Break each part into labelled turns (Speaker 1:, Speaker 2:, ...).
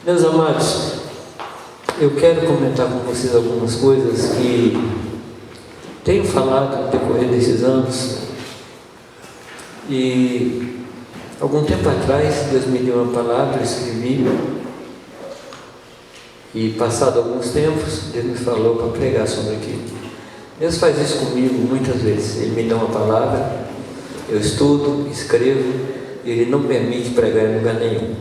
Speaker 1: Meus amados, eu quero comentar com vocês algumas coisas que tenho falado no decorrer desses anos. E algum tempo atrás Deus me deu uma palavra, eu escrevi, e passado alguns tempos Deus me falou para pregar sobre aquilo. Deus faz isso comigo muitas vezes. Ele me dá uma palavra, eu estudo, escrevo, e Ele não permite pregar em lugar nenhum.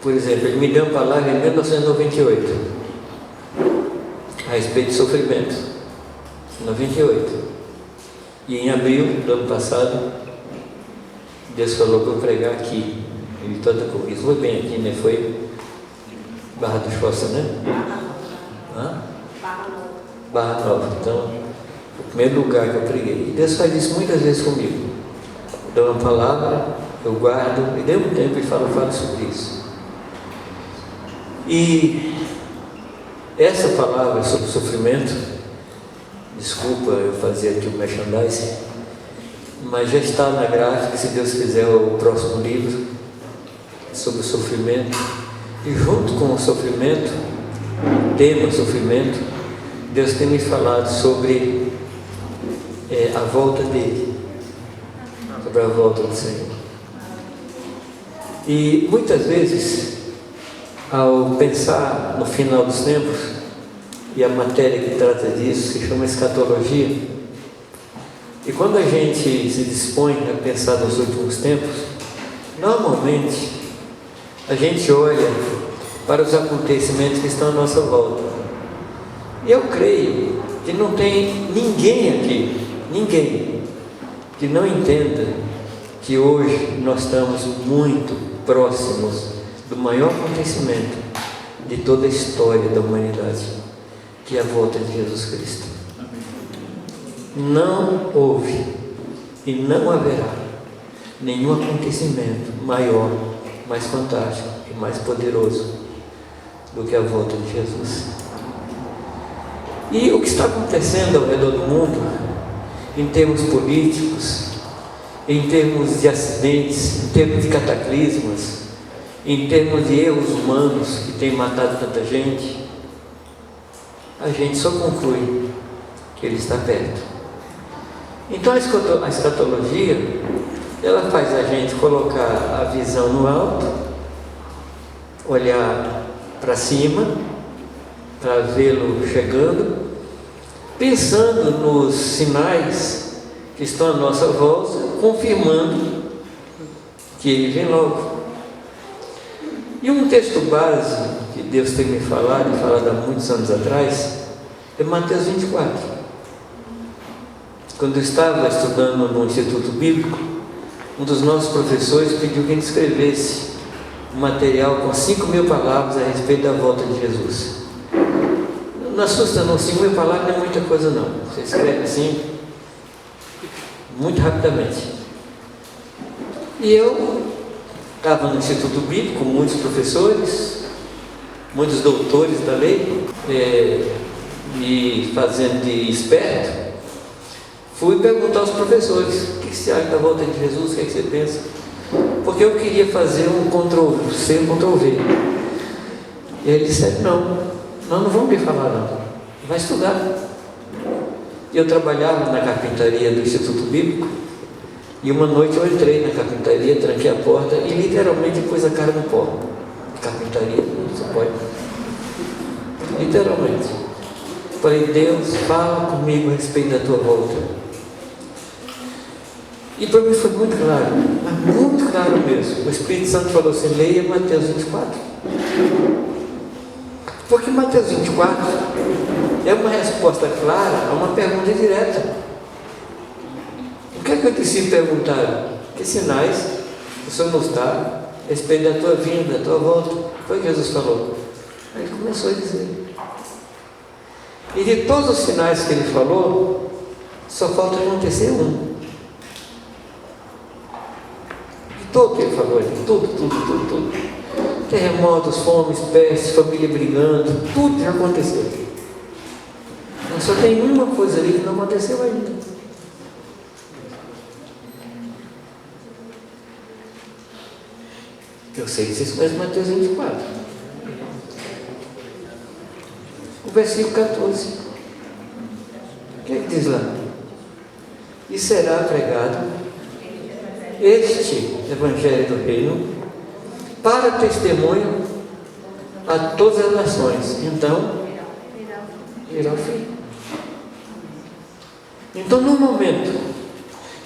Speaker 1: Por exemplo, Ele me deu uma palavra em 1998 a respeito de sofrimento, 98. E em abril do ano passado, Deus falou para eu pregar aqui, em Vitória da Conquista. Foi bem aqui, né? Foi Barra do Choça, né? Barra Nova. Então, o primeiro lugar que eu preguei. E Deus faz isso muitas vezes comigo. Dá uma palavra, eu guardo, e dê um tempo e falo sobre isso. E essa palavra sobre sofrimento, desculpa eu fazer aqui o merchandising, mas já está na gráfica, se Deus quiser, o próximo livro sobre o sofrimento. E junto com o sofrimento, o tema sofrimento, Deus tem me falado sobre a volta dele, sobre a volta do Senhor. E muitas vezes, ao pensar no final dos tempos, e a matéria que trata disso se chama escatologia, e quando a gente se dispõe a pensar nos últimos tempos, normalmente a gente olha para os acontecimentos que estão à nossa volta. E eu creio que não tem ninguém aqui, que não entenda que hoje nós estamos muito próximos do maior acontecimento de toda a história da humanidade, que é a volta de Jesus Cristo. Não houve e não haverá nenhum acontecimento maior, mais fantástico e mais poderoso do que a volta de Jesus. E o que está acontecendo ao redor do mundo, em termos políticos, em termos de acidentes, em termos de cataclismas, em termos de erros humanos que têm matado tanta gente, a gente só conclui que ele está perto. Então a escatologia, ela faz a gente colocar a visão no alto, olhar para cima, para vê-lo chegando, pensando nos sinais que estão à nossa volta, confirmando que ele vem logo. E um texto base que Deus tem me falado, e falado há muitos anos atrás, é Mateus 24. Quando eu estava estudando no Instituto Bíblico, um dos nossos professores pediu que a gente escrevesse um material com 5.000 palavras a respeito da volta de Jesus. Não assusta não, 5.000 palavras não é muita coisa não. Você escreve assim, muito rapidamente. E eu estava no Instituto Bíblico com muitos professores, muitos doutores da lei, me fazendo de esperto. Fui perguntar aos professores: o que você acha da volta de Jesus? O que você pensa? Porque eu queria fazer um Ctrl-C, um Ctrl-V. E ele disse: não vamos me falar não, vai estudar. Eu trabalhava na carpintaria do Instituto Bíblico, e uma noite eu entrei na carpintaria, tranquei a porta e literalmente pus a cara no pó. Carpintaria, não se pode. Literalmente. Falei: Deus, fala comigo a respeito da tua volta. E para mim foi muito claro, mas muito claro mesmo. O Espírito Santo falou assim: leia Mateus 24. Porque Mateus 24 é uma resposta clara a uma pergunta direta. O que é que eu preciso perguntar? Que sinais o Senhor nos dá a respeito da tua vinda, da tua volta? Foi o que Jesus falou. Aí ele começou a dizer. E de todos os sinais que ele falou, só falta acontecer um. De todo que ele falou, tudo. Terremotos, fomes, pestes, família brigando, tudo já aconteceu. Mas só tem uma coisa ali que não aconteceu ainda. Eu sei que vocês conhecem Mateus 24. O versículo 14. O que é que diz lá? E será pregado este Evangelho do Reino para testemunho a todas as nações. Então, irá o fim. Então, no momento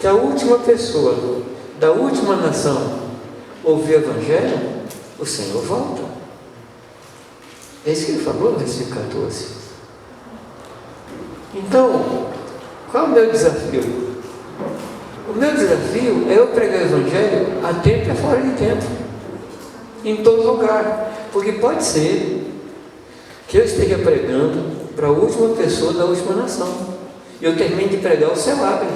Speaker 1: que a última pessoa da última nação ouvir o Evangelho, o Senhor volta. É isso que ele falou no versículo 14. Então, qual é o meu desafio? O meu desafio é eu pregar o Evangelho a tempo e fora de tempo, em todo lugar, porque pode ser que eu esteja pregando para a última pessoa da última nação, e eu termino de pregar, o céu abre.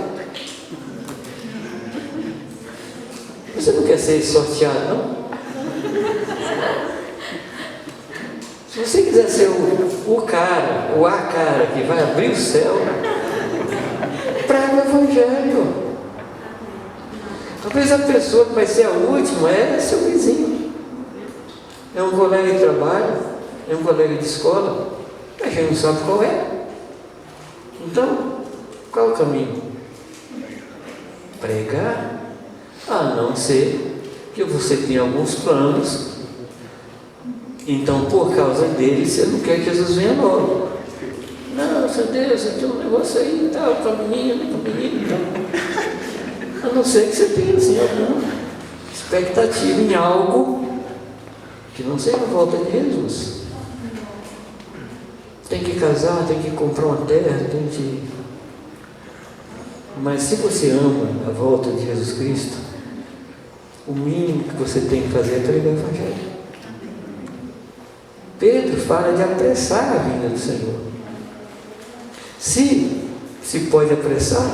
Speaker 1: Você não quer ser sorteado, não? Se você quiser ser o cara que vai abrir o céu, prega o Evangelho. Talvez a pessoa que vai ser a última é seu vizinho, é um colega de trabalho, é um colega de escola, a gente não sabe qual é. Então, qual é o caminho? Pregar, a não ser que você tenha alguns planos, então por causa dele você não quer que Jesus venha logo. Não, seu Deus, eu tenho um negócio aí e tal, com a menina e tal. A não ser que você tenha assim, alguma expectativa em algo que não seja a volta de Jesus. Tem que casar, tem que comprar uma terra, tem que... Mas se você ama a volta de Jesus Cristo, o mínimo que você tem que fazer é pregar o Evangelho. Pedro fala de apressar a vinda do Senhor. Se pode apressar,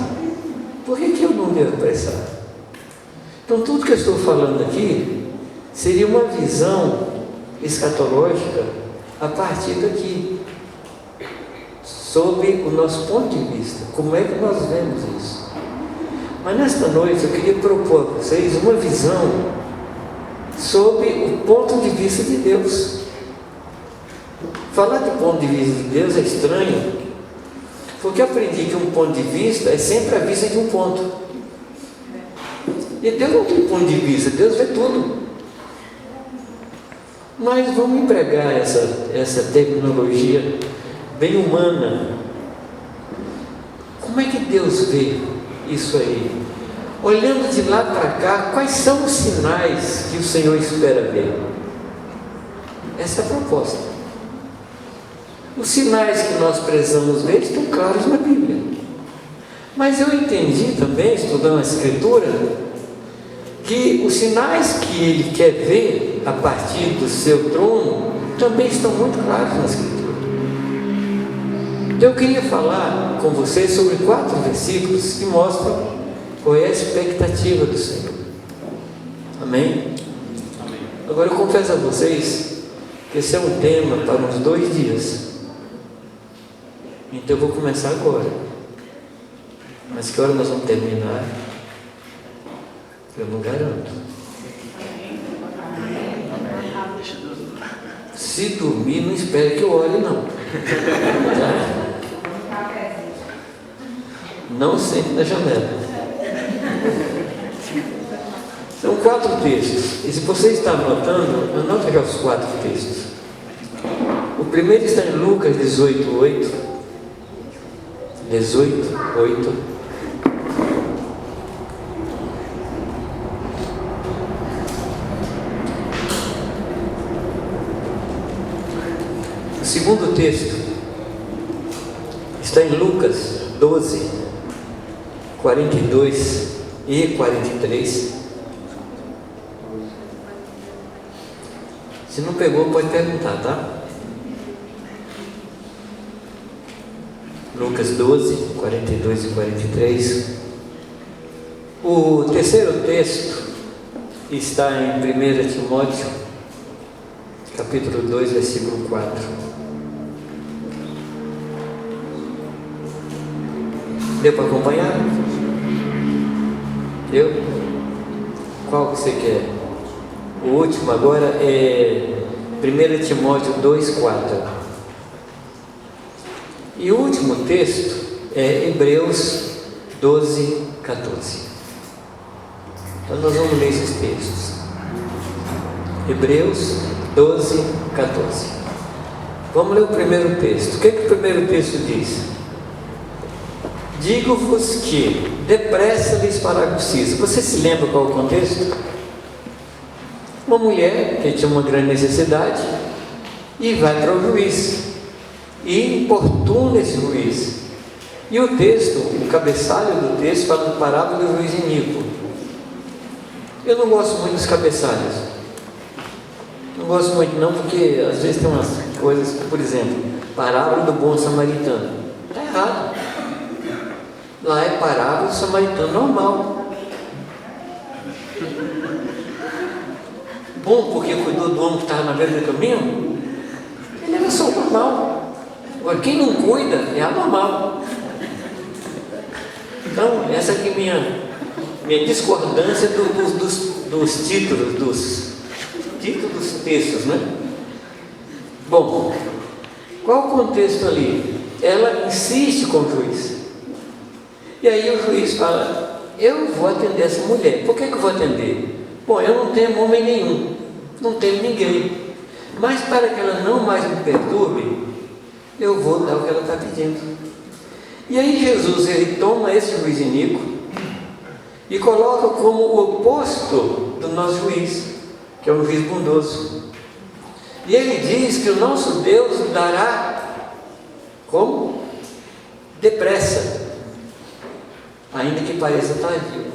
Speaker 1: por que eu não devo apressar? Então tudo que eu estou falando aqui seria uma visão escatológica a partir daqui, sob o nosso ponto de vista. Como é que nós vemos isso? Mas nesta noite eu queria propor a vocês uma visão sob o ponto de vista de Deus. Falar do ponto de vista de Deus é estranho, porque eu aprendi que um ponto de vista é sempre a vista de um ponto. E Deus não tem ponto de vista, Deus vê tudo. Mas vamos empregar essa terminologia bem humana. Como é que Deus vê isso aí? Olhando de lá para cá, quais são os sinais que o Senhor espera ver? Essa é a proposta. Os sinais que nós precisamos ver estão claros na Bíblia. Mas eu entendi também, estudando a Escritura, que os sinais que Ele quer ver a partir do seu trono também estão muito claros na Escritura. Então eu queria falar com vocês sobre 4 versículos que mostram qual é a expectativa do Senhor. Amém? Amém. Agora eu confesso a vocês que esse é um tema para uns 2 dias. Então eu vou começar agora. Mas que hora nós vamos terminar? Eu não garanto. Se dormir, não espere que eu ore, não. Tá? Não sente na janela. São 4 textos. E se você está anotando, anota já os 4 textos. O primeiro está em Lucas 18:8. 18:8. O segundo texto está em Lucas 12:42 e 43. Se não pegou, pode perguntar, tá? Lucas 12:42 e 43. O terceiro texto está em 1 Timóteo, capítulo 2, versículo 4. Deu para acompanhar? Deu? Qual que você quer? O último agora é 1 Timóteo 2,4. E o último texto é Hebreus 12,14. Então nós vamos ler esses textos. Hebreus 12,14. Vamos ler o primeiro texto. O que o primeiro texto diz? Digo-vos que depressa lhes fará justiça. Você se lembra qual é o contexto? Uma mulher que tinha uma grande necessidade e vai para o juiz e importuna esse juiz. E o texto, o cabeçalho do texto, fala da parábola do juiz iníquo. Eu não gosto muito dos cabeçalhos. Não gosto muito não, porque às vezes tem umas coisas, por exemplo, parábola do bom samaritano. Está errado. Lá é parábola do samaritano normal. Bom porque cuidou do homem que estava na beira do caminho. Ele era só normal. Agora quem não cuida é anormal. Então essa aqui é minha discordância dos títulos dos textos, né? Bom, qual o contexto ali? Ela insiste com o juiz. E aí o juiz fala: eu vou atender essa mulher. Por que eu vou atender? Bom, eu não tenho homem nenhum, não tenho ninguém, mas para que ela não mais me perturbe, eu vou dar o que ela está pedindo. E aí Jesus, ele toma esse juiz iníquo e coloca como o oposto do nosso juiz, que é um juiz bondoso. E ele diz que o nosso Deus dará como? Depressa, ainda que pareça tardio.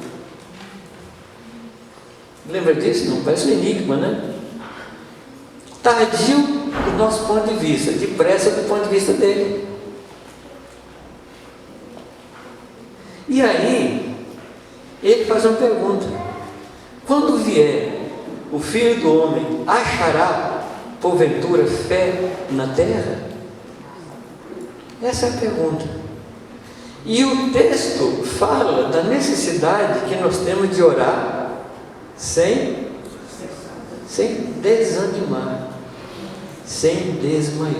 Speaker 1: Lembra disso? Não, parece um enigma, né? Tardio do nosso ponto de vista, depressa do ponto de vista dele. E aí ele faz uma pergunta: quando vier o Filho do Homem, achará porventura fé na terra? Essa é a pergunta. E o texto fala da necessidade que nós temos de orar sem desanimar, sem desmaiar.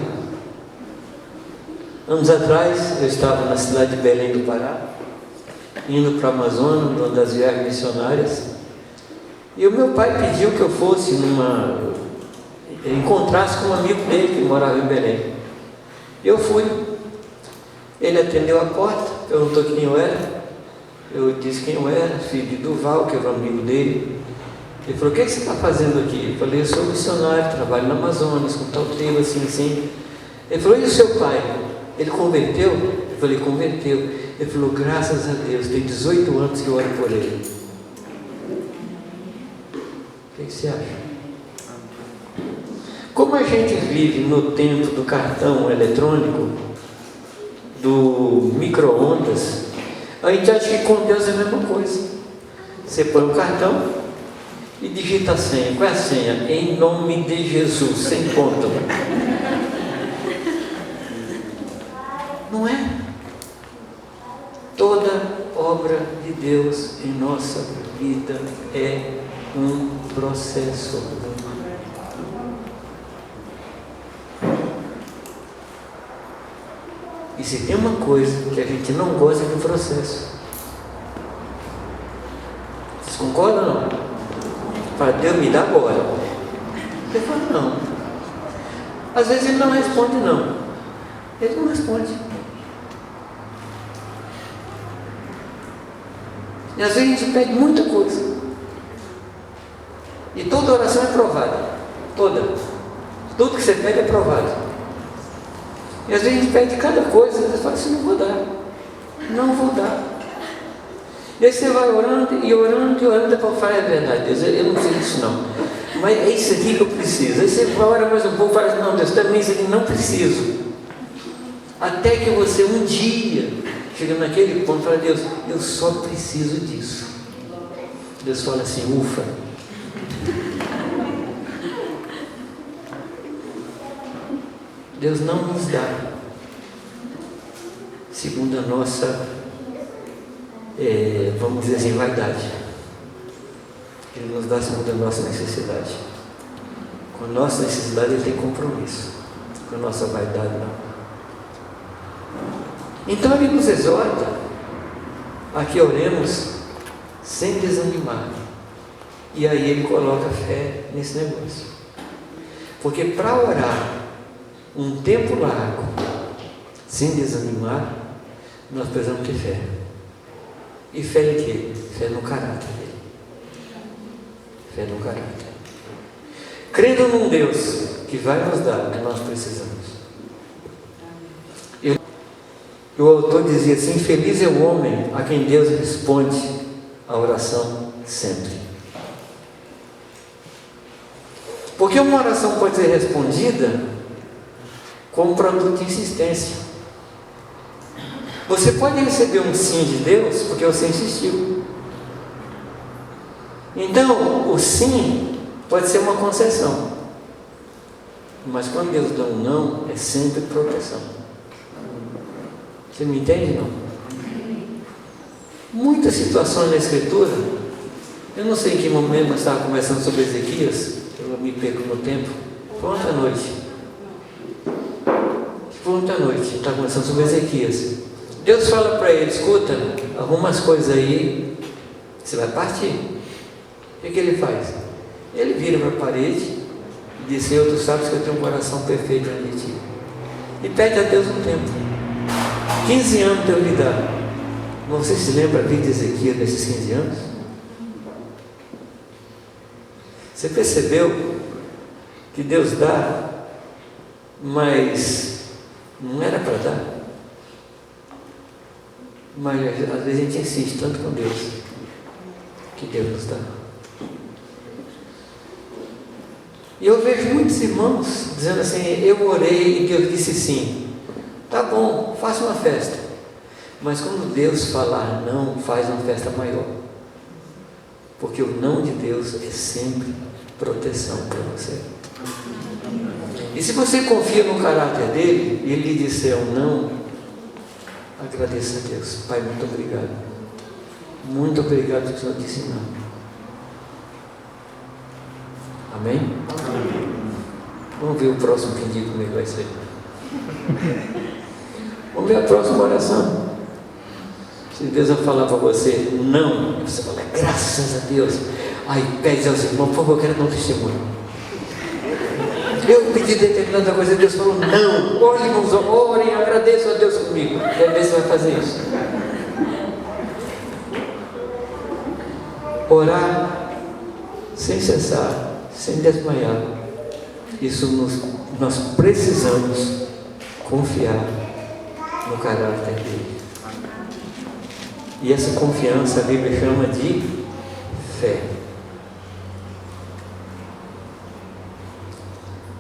Speaker 1: Anos atrás eu estava na cidade de Belém do Pará, indo para a Amazônia, numa das viagens missionárias, e o meu pai pediu que eu fosse encontrasse com um amigo dele que morava em Belém. Eu fui. Ele atendeu a porta, perguntou quem eu era. Eu disse quem eu era, filho de Duval, que era um amigo dele. Ele falou: o que você está fazendo aqui? Eu falei: eu sou missionário, trabalho na Amazonas, com tal tribo, assim. Ele falou: e o seu pai? Ele converteu? Eu falei: converteu. Ele falou: graças a Deus, tem 18 anos que eu oro por ele. O que você acha? Como a gente vive no tempo do cartão eletrônico, do micro-ondas, a gente acha que com Deus é a mesma coisa. Você põe o cartão e digita a senha. Qual é a senha? Em nome de Jesus, sem ponto. Não é? Toda obra de Deus em nossa vida é um processo. E se tem uma coisa que a gente não gosta do processo, vocês concordam ou não? Fala: Deus, me dá agora. Ele fala: não. Às vezes ele não responde, não. Ele não responde. E às vezes a gente pede muita coisa. E toda oração é aprovada. Toda. Tudo que você pede é aprovado. E às vezes a gente pede cada coisa, e você fala assim: não vou dar. Não vou dar. E aí você vai orando e orando e orando, depois fala: é verdade, Deus, eu não fiz isso não. Mas é isso aqui que eu preciso. Aí você ora mais um pouco e fala assim: não, Deus, também isso aqui não preciso. Até que você um dia chega naquele ponto e fala: Deus, eu só preciso disso. Deus fala assim: ufa. Deus não nos dá segundo a nossa, vamos dizer assim, vaidade. Ele nos dá segundo a nossa necessidade. Com a nossa necessidade Ele tem compromisso. Com a nossa vaidade não. Então Ele nos exorta a que oremos sem desanimar. E aí Ele coloca fé nesse negócio. Porque para orar um tempo largo, sem desanimar, nós precisamos ter fé. E fé em quê? Fé no caráter dele. Fé no caráter. Crendo num Deus que vai nos dar o que nós precisamos. O autor dizia assim: feliz é o homem a quem Deus responde a oração sempre. Porque uma oração pode ser respondida com produto de insistência. Você pode receber um sim de Deus porque você insistiu. Então, o sim pode ser uma concessão. Mas quando Deus dá um não, é sempre proteção. Você me entende, não? Muitas situações na Escritura, eu não sei em que momento nós estávamos conversando sobre Ezequias, eu me perco no tempo, foi ontem à noite. Está conversando sobre Ezequias. Deus fala para ele: escuta, arruma as coisas aí, você vai partir. O que ele faz? Ele vira para a parede e diz: Senhor, tu sabes que eu tenho um coração perfeito diante de ti. E pede a Deus um tempo. 15 anos Deus lhe dá. Você se lembra a vida de Ezequias nesses 15 anos? Você percebeu que Deus dá, mas não era para dar? Mas às vezes a gente insiste tanto com Deus, que Deus nos dá. E eu vejo muitos irmãos dizendo assim: eu orei e Deus disse sim. Tá bom, faça uma festa. Mas quando Deus falar não, faz uma festa maior. Porque o não de Deus é sempre proteção para você. E se você confia no caráter dele e ele lhe disser um não, agradeça a Deus. Pai, muito obrigado. Muito obrigado que o Senhor disse não. Amém? Amém. Vamos ver o próximo pedido, como é que vai ser. Vamos ver a próxima oração. Se Deus vai falar para você não, você fala graças a Deus. Aí pede aos irmãos: por favor, eu quero dar um testemunho. Eu pedi determinada coisa, Deus falou não. Orem, irmãos, orem, agradeçam a Deus comigo. Quer ver se vai fazer isso? Orar sem cessar, sem desmaiar. Isso nós precisamos confiar no caráter dele. E essa confiança a Bíblia chama de fé.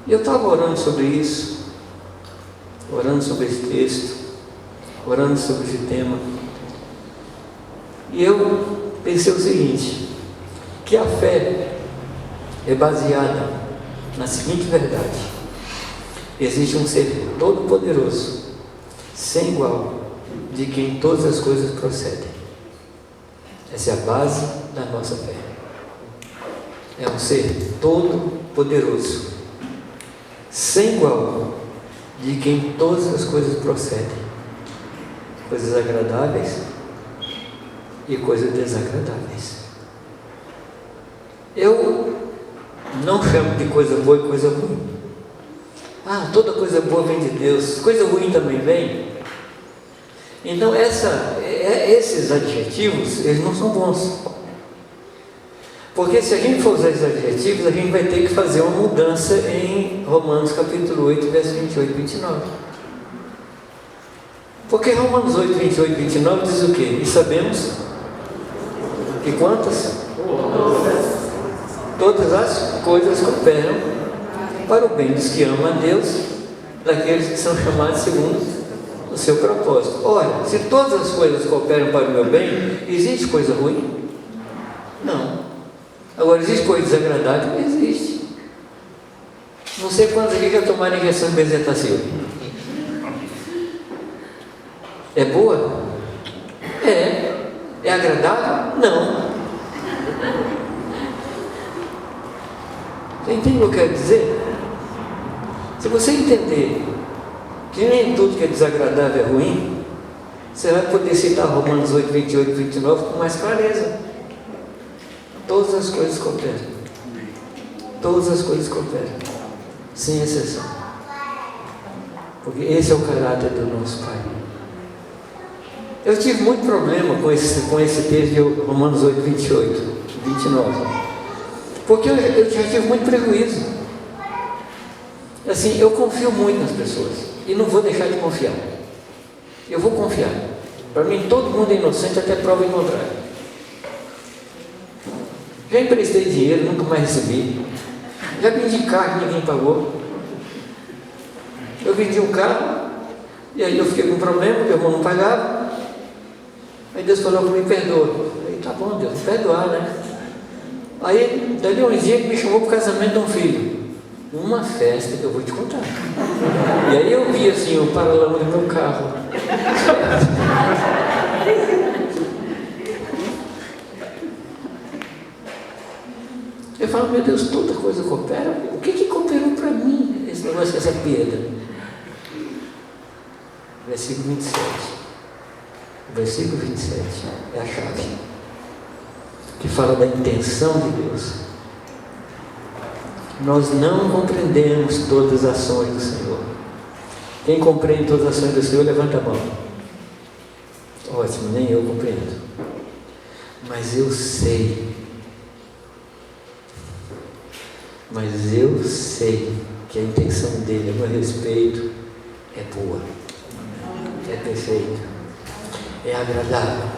Speaker 1: E eu estava orando sobre isso, orando sobre esse texto, orando sobre esse tema. E eu pensei o seguinte: que a fé é baseada na seguinte verdade: existe um ser todo-poderoso, sem igual, de quem todas as coisas procedem. Essa é a base da nossa fé. É um ser todo-poderoso, sem igual, de quem todas as coisas procedem. Coisas agradáveis e coisas desagradáveis. Eu não chamo de coisa boa e coisa ruim. Ah, toda coisa boa vem de Deus, coisa ruim também vem. Então esses adjetivos, eles não são bons. Porque se a gente for usar esses adjetivos, a gente vai ter que fazer uma mudança em Romanos capítulo 8, versos 28 e 29. Porque Romanos 8, 28 e 29 diz o quê? E sabemos que quantas? Todas as coisas cooperam para o bem dos que amam a Deus, daqueles que são chamados segundo o seu propósito. Ora, se todas as coisas cooperam para o meu bem, existe coisa ruim? Não. Agora, existe coisa desagradável? Não existe. Não sei quantos aqui já tomaram injeção de bezetacil. É boa? É. É agradável? Não. Entende o que eu quero dizer? Se você entender que nem tudo que é desagradável é ruim, você vai poder citar Romanos 8, 28 e 29 com mais clareza. Todas as coisas cooperam. Todas as coisas cooperam, sem exceção. Porque esse é o caráter do nosso Pai. Eu tive muito problema com esse texto de Romanos 8, 28, 29. Porque eu já tive muito prejuízo. Assim, eu confio muito nas pessoas. E não vou deixar de confiar. Eu vou confiar. Para mim, todo mundo é inocente até prova em contrário. Já emprestei dinheiro, nunca mais recebi. Já vendi carro, ninguém pagou. Eu vendi um carro, e aí eu fiquei com um problema, porque o irmão não pagava. Aí Deus falou para mim, perdoa. Aí, tá bom, Deus, vou perdoar, né? Aí, dali uns dias, ele me chamou para o casamento de um filho. Uma festa que eu vou te contar. E aí eu vi assim, o paralama do meu carro. Eu falo, meu Deus, toda coisa coopera. O que cooperou para mim, esse negócio, essa perda? Versículo 27. Versículo 27 é a chave, que fala da intenção de Deus. Nós não compreendemos todas as ações do Senhor. Quem compreende todas as ações do Senhor, levanta a mão. Ótimo, nem eu compreendo. Mas eu sei. Mas eu sei que a intenção dele a meu respeito é boa, é perfeita, é agradável.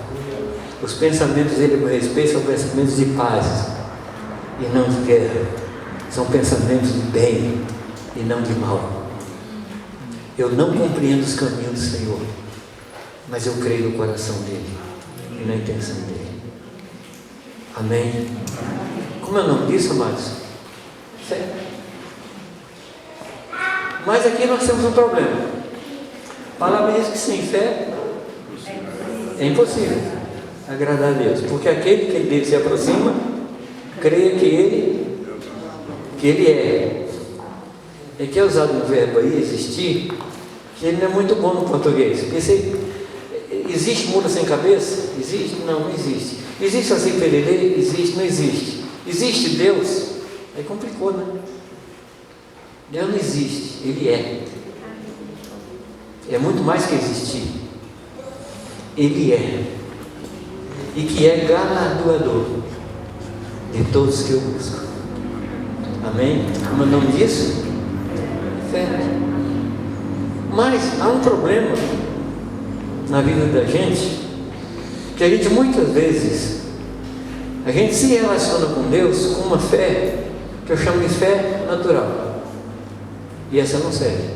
Speaker 1: Os pensamentos dele a meu respeito são pensamentos de paz e não de guerra. São pensamentos de bem e não de mal. Eu não compreendo os caminhos do Senhor, mas eu creio no coração dele e na intenção dele. Amém? Como é o nome disso, amados? Fé. Mas aqui nós temos um problema. A palavra diz que sem fé é impossível agradar a Deus, porque aquele que dele se aproxima creia que ele é. É que é usado um verbo aí, existir, que ele não é muito bom no português. Porque existe mula sem cabeça? Existe? Não, não existe. Existe assim pererê? Existe? Não existe. Existe Deus? Aí complicou, né? Deus não existe, Ele é. É muito mais que existir. Ele é. E que é galardoador de todos que eu busco. Amém? Como é o nome disso? Fé. Mas há um problema na vida da gente, que a gente muitas vezes, a gente se relaciona com Deus com uma fé que eu chamo de fé natural, e essa não serve.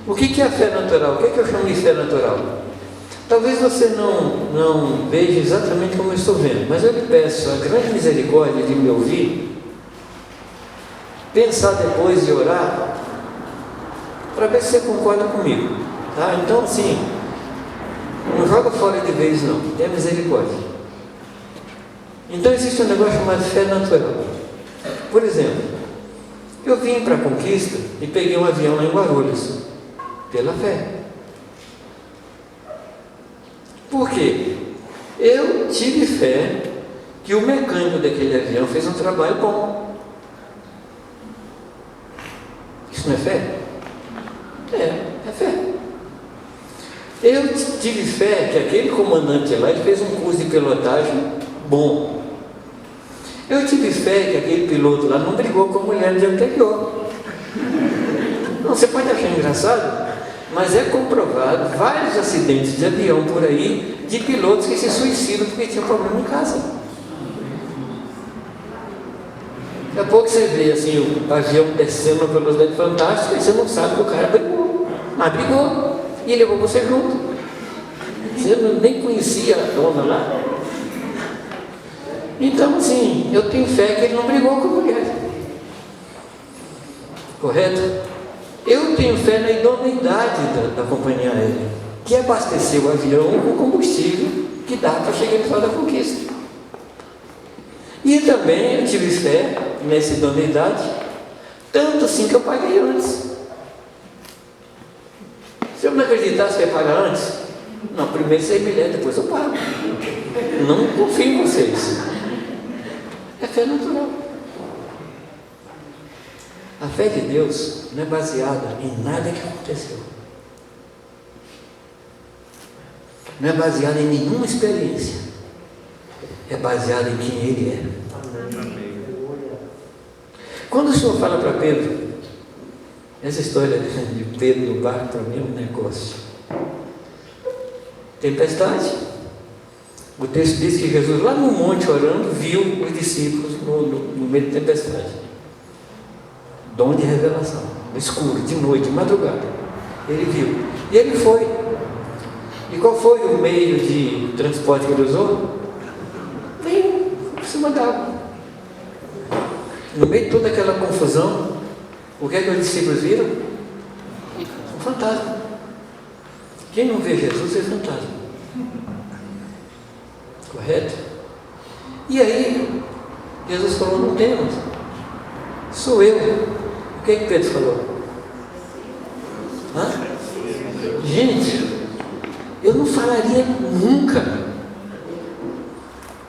Speaker 1: O que é a fé natural? O que eu chamo de fé natural? Talvez você não veja exatamente como eu estou vendo, mas eu lhe peço a grande misericórdia de me ouvir, pensar depois e orar, para ver se você concorda comigo, tá? Então assim, não joga fora de vez não, tenha misericórdia. Então existe um negócio chamado fé natural. Por exemplo, eu vim para a Conquista e peguei um avião lá em Guarulhos, pela fé. Por quê? Eu tive fé que o mecânico daquele avião fez um trabalho bom. Isso não é fé? É fé. Eu tive fé que aquele comandante lá ele fez um curso de pilotagem bom. Eu tive fé que aquele piloto lá não brigou com a mulher no dia anterior. Não, você pode achar engraçado, mas é comprovado vários acidentes de avião por aí, de pilotos que se suicidam porque tinham problema em casa. Daqui a pouco você vê assim, o avião descendo uma velocidade fantástica e você não sabe que o cara brigou. Mas brigou e levou você junto. Você nem conhecia a dona lá. Então assim, eu tenho fé que ele não brigou com a mulher. Correto? Eu tenho fé na idoneidade da companhia aérea, que abasteceu o avião com combustível que dá para chegar no final da Conquista. E também eu tive fé nessa idoneidade, tanto assim que eu paguei antes. Se eu não acreditasse que ia pagar antes, não, primeiro 6 milhões, depois eu pago. Não confio em vocês. É fé natural. A fé de Deus não é baseada em nada que aconteceu. Não é baseada em nenhuma experiência. É baseada em quem Ele é. Quando o Senhor fala para Pedro, essa história de Pedro no barco para mim é um negócio. Tempestade. O texto diz que Jesus lá no monte orando viu os discípulos no meio da tempestade. Dom de revelação, no escuro, de noite, de madrugada. Ele viu. E ele foi. E qual foi o meio de transporte que ele usou? Veio por cima d'água. No meio de toda aquela confusão, o que é que os discípulos viram? Um fantasma. Quem não vê Jesus é fantasma. Correto? E aí, Jesus falou: não temos. Sou eu. O que é que Pedro falou? Hã? Gente, eu não falaria nunca.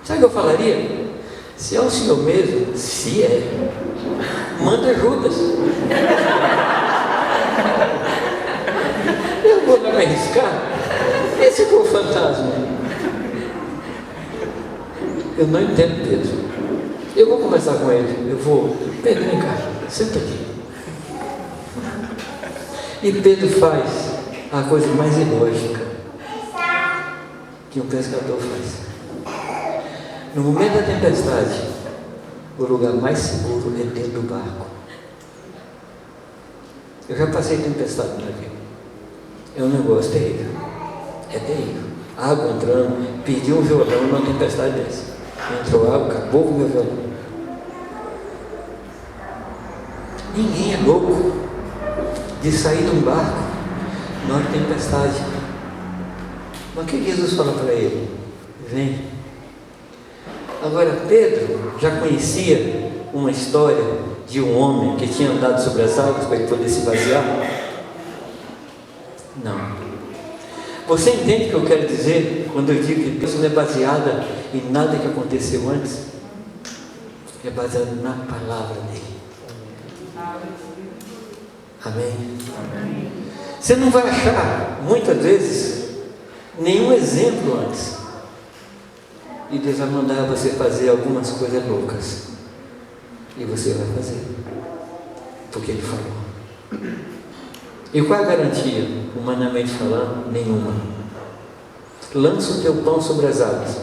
Speaker 1: Sabe o que eu falaria? Se é o Senhor mesmo, se é, manda Judas. Eu vou lá me arriscar. Esse foi o fantasma. Eu não entendo Pedro. Eu vou conversar com ele. Eu vou: Pedro, vem cá, senta aqui. E Pedro faz a coisa mais ilógica que um pescador faz. No momento da tempestade, o lugar mais seguro é dentro do barco. Eu já passei tempestade na vida. É um negócio terrível. É terrível. Água entrando, perdi um violão numa tempestade dessa. Entrou água, acabou com o meu violão. Ninguém é louco de sair de um barco na hora de tempestade. Mas o que Jesus fala para ele? Vem. Agora, Pedro já conhecia uma história de um homem que tinha andado sobre as águas para ele poder se basear? Não. Você entende o que eu quero dizer quando eu digo que Deus não é baseada em nada que aconteceu antes? É baseado na palavra dele. Amém? Amém. Você não vai achar, muitas vezes, nenhum exemplo antes. E Deus vai mandar você fazer algumas coisas loucas. E você vai fazer. Porque Ele falou. E qual é a garantia? Humanamente falando, nenhuma. Lança o teu pão sobre as águas,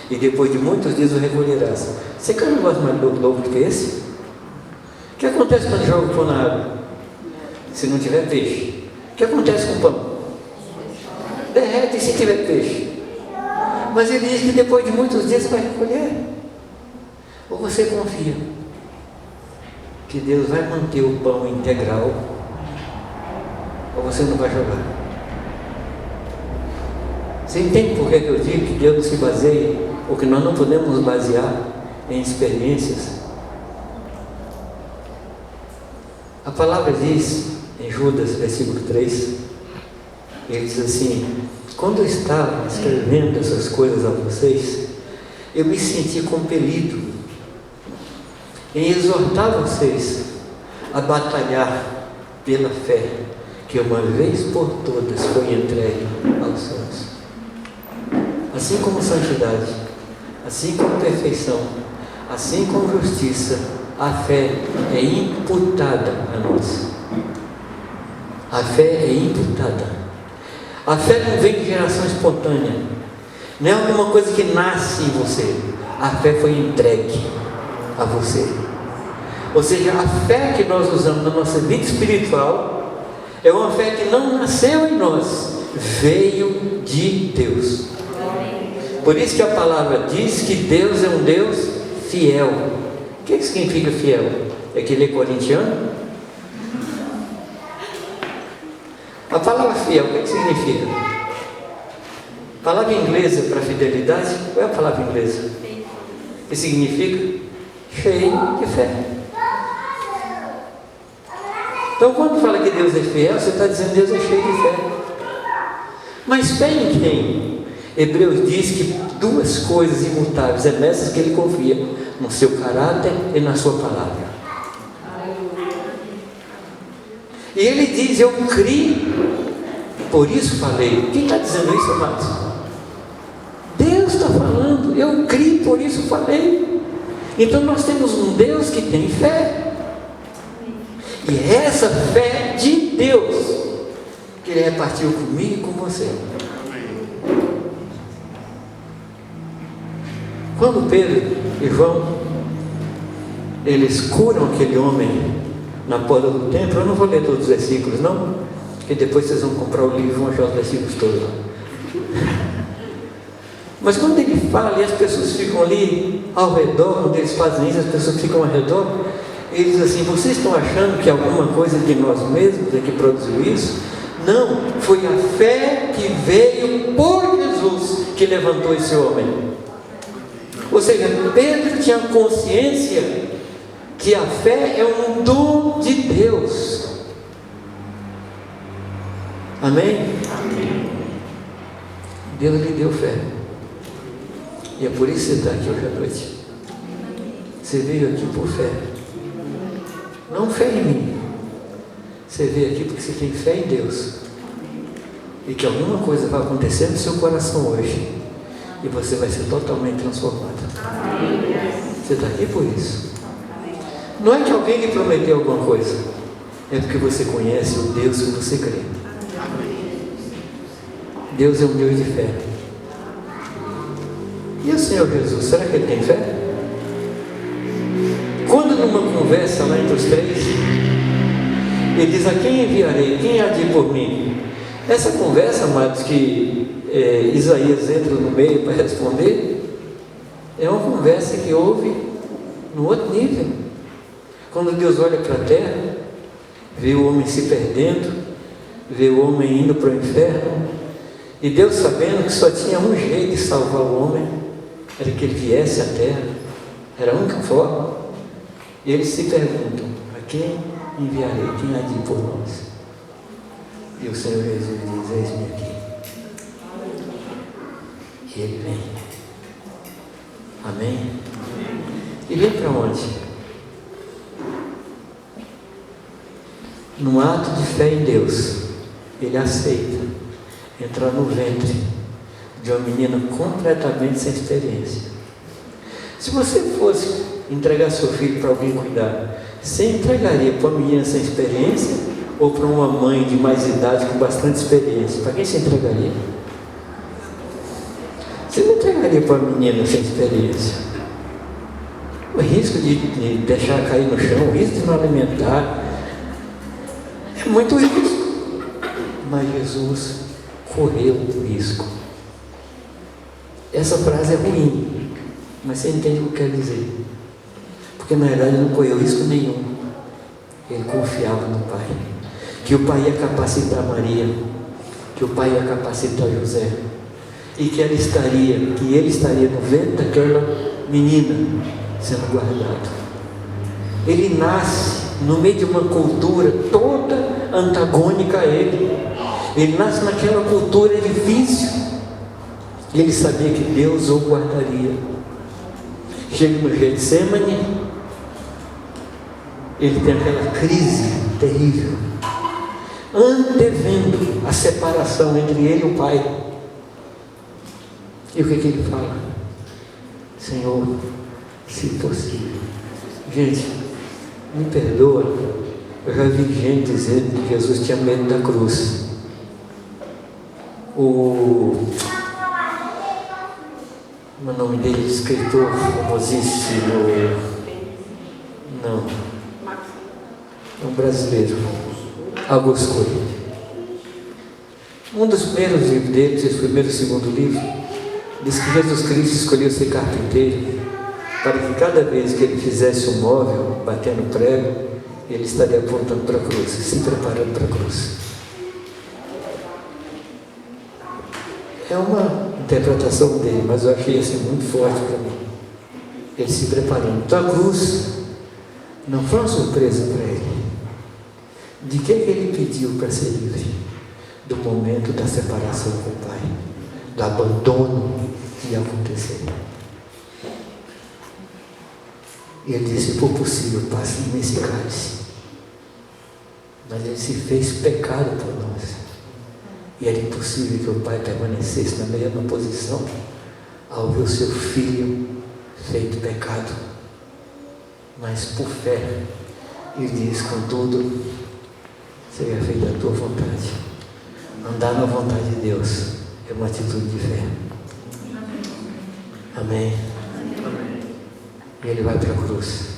Speaker 1: e depois de muitos dias o recolherás. Você quer um negócio mais louco do que esse? O que acontece quando joga o pão na água? Se não tiver peixe. O que acontece com o pão? Derrete se tiver peixe. Mas ele diz que depois de muitos dias você vai recolher. Ou você confia que Deus vai manter o pão integral, ou você não vai jogar. Você entende por que eu digo que Deus não se baseia, ou que nós não podemos nos basear em experiências? A palavra diz em Judas, versículo 3, ele diz assim: quando eu estava escrevendo essas coisas a vocês, eu me senti compelido em exortar vocês a batalhar pela fé que uma vez por todas foi entregue aos céus. Assim como santidade, assim como perfeição, assim como justiça, a fé é imputada a nós. A fé é imputada. A fé não vem de geração espontânea, não é alguma coisa que nasce em você. A fé foi entregue a você. Ou seja, a fé que nós usamos na nossa vida espiritual é uma fé que não nasceu em nós, veio de Deus. Por isso que a palavra diz que Deus é um Deus fiel. O que significa fiel? É que ele é corintiano? A palavra fiel, o que significa? A palavra inglesa para fidelidade, qual é a palavra inglesa? O que significa? cheio de fé. Então, quando fala que Deus é fiel, você está dizendo que Deus é cheio de fé. Mas fé em quem? Hebreus diz que duas coisas imutáveis, é nessas que ele confia: no seu caráter e na sua palavra. E ele diz: eu criei, por isso falei. Quem está dizendo isso, amados? Deus está falando: eu criei, por isso falei. Então nós temos um Deus que tem fé. E é essa fé de Deus que Ele repartiu comigo e com você. Quando Pedro e João, eles curam aquele homem na porta do templo, eu não vou ler todos os versículos não, porque depois vocês vão comprar o livro e vão achar os versículos todos lá. Mas quando ele fala e as pessoas ficam ali ao redor, quando eles fazem isso, as pessoas ficam ao redor, ele diz assim: vocês estão achando que alguma coisa de nós mesmos é que produziu isso? Não, foi a fé que veio por Jesus que levantou esse homem. Ou seja, Pedro tinha consciência que a fé é um dom de Deus. Amém? Amém. Deus lhe deu fé. E é por isso que você está aqui hoje à noite. Você veio aqui por fé. Não fé em mim. Você veio aqui porque você tem fé em Deus. E que alguma coisa vai acontecer no seu coração hoje. E você vai ser totalmente transformado. Você está aqui por isso. Não é que alguém lhe prometeu alguma coisa. É porque você conhece o Deus que você crê. Deus é um Deus de fé. E o Senhor Jesus, será que Ele tem fé? Quando numa conversa lá entre os três, Ele diz: a quem enviarei? Quem há de ir por mim? Essa conversa, amados, que Isaías entra no meio para responder, é uma conversa que houve no outro nível. Quando Deus olha para a terra, vê o homem se perdendo, vê o homem indo para o inferno, e Deus, sabendo que só tinha um jeito de salvar o homem, era que ele viesse à terra, era a única forma. E eles se perguntam: a quem enviarei? Quem há de ir por nós? E o Senhor Jesus diz: eis-me aqui. E Ele vem. Amém? E vem para onde? Num ato de fé em Deus, Ele aceita entrar no ventre de uma menina completamente sem experiência. Se você fosse entregar seu filho para alguém cuidar, você entregaria para uma menina sem experiência ou para uma mãe de mais idade com bastante experiência? Para quem você entregaria? Você não entregaria para uma menina sem experiência. O risco de deixar cair no chão, o risco de não alimentar, é muito risco. Mas Jesus correu o risco. Essa frase é ruim, mas você entende o que eu quero dizer. Porque na verdade ele não correu risco nenhum. Ele confiava no Pai. Que o Pai ia capacitar Maria, que o Pai ia capacitar José, e que ele estaria no ventre daquela menina sendo guardado. Ele nasce no meio de uma cultura toda antagônica a ele. Ele nasce naquela cultura difícil. E ele sabia que Deus o guardaria. Chega no Getsemane, ele tem aquela crise terrível, antevendo a separação entre ele e o Pai. E o que ele fala? Senhor, se possível. Gente, me perdoa, eu já vi gente dizendo que Jesus tinha medo da cruz. O nome dele, escritor famosíssimo, não, é um brasileiro, Augusto Cury. Um dos primeiros livros dele, esse primeiro e segundo livro, diz que Jesus Cristo escolheu ser carpinteiro para que cada vez que ele fizesse um móvel, batendo prego, ele estaria apontando para a cruz, se preparando para a cruz. É uma interpretação dele, mas eu achei assim muito forte para mim. Ele se preparando. Então a cruz não foi uma surpresa para ele. De que ele pediu para ser livre? Do momento da separação com o Pai, do abandono que ia acontecer. E ele disse: se for possível, passe nesse cálice. Mas ele se fez pecado por nós. E era impossível que o Pai permanecesse na mesma posição ao ver o seu filho feito pecado. Mas por fé, ele diz: contudo, seja feita a tua vontade. Andar na vontade de Deus é uma atitude de fé. Amém? E ele vai para a cruz.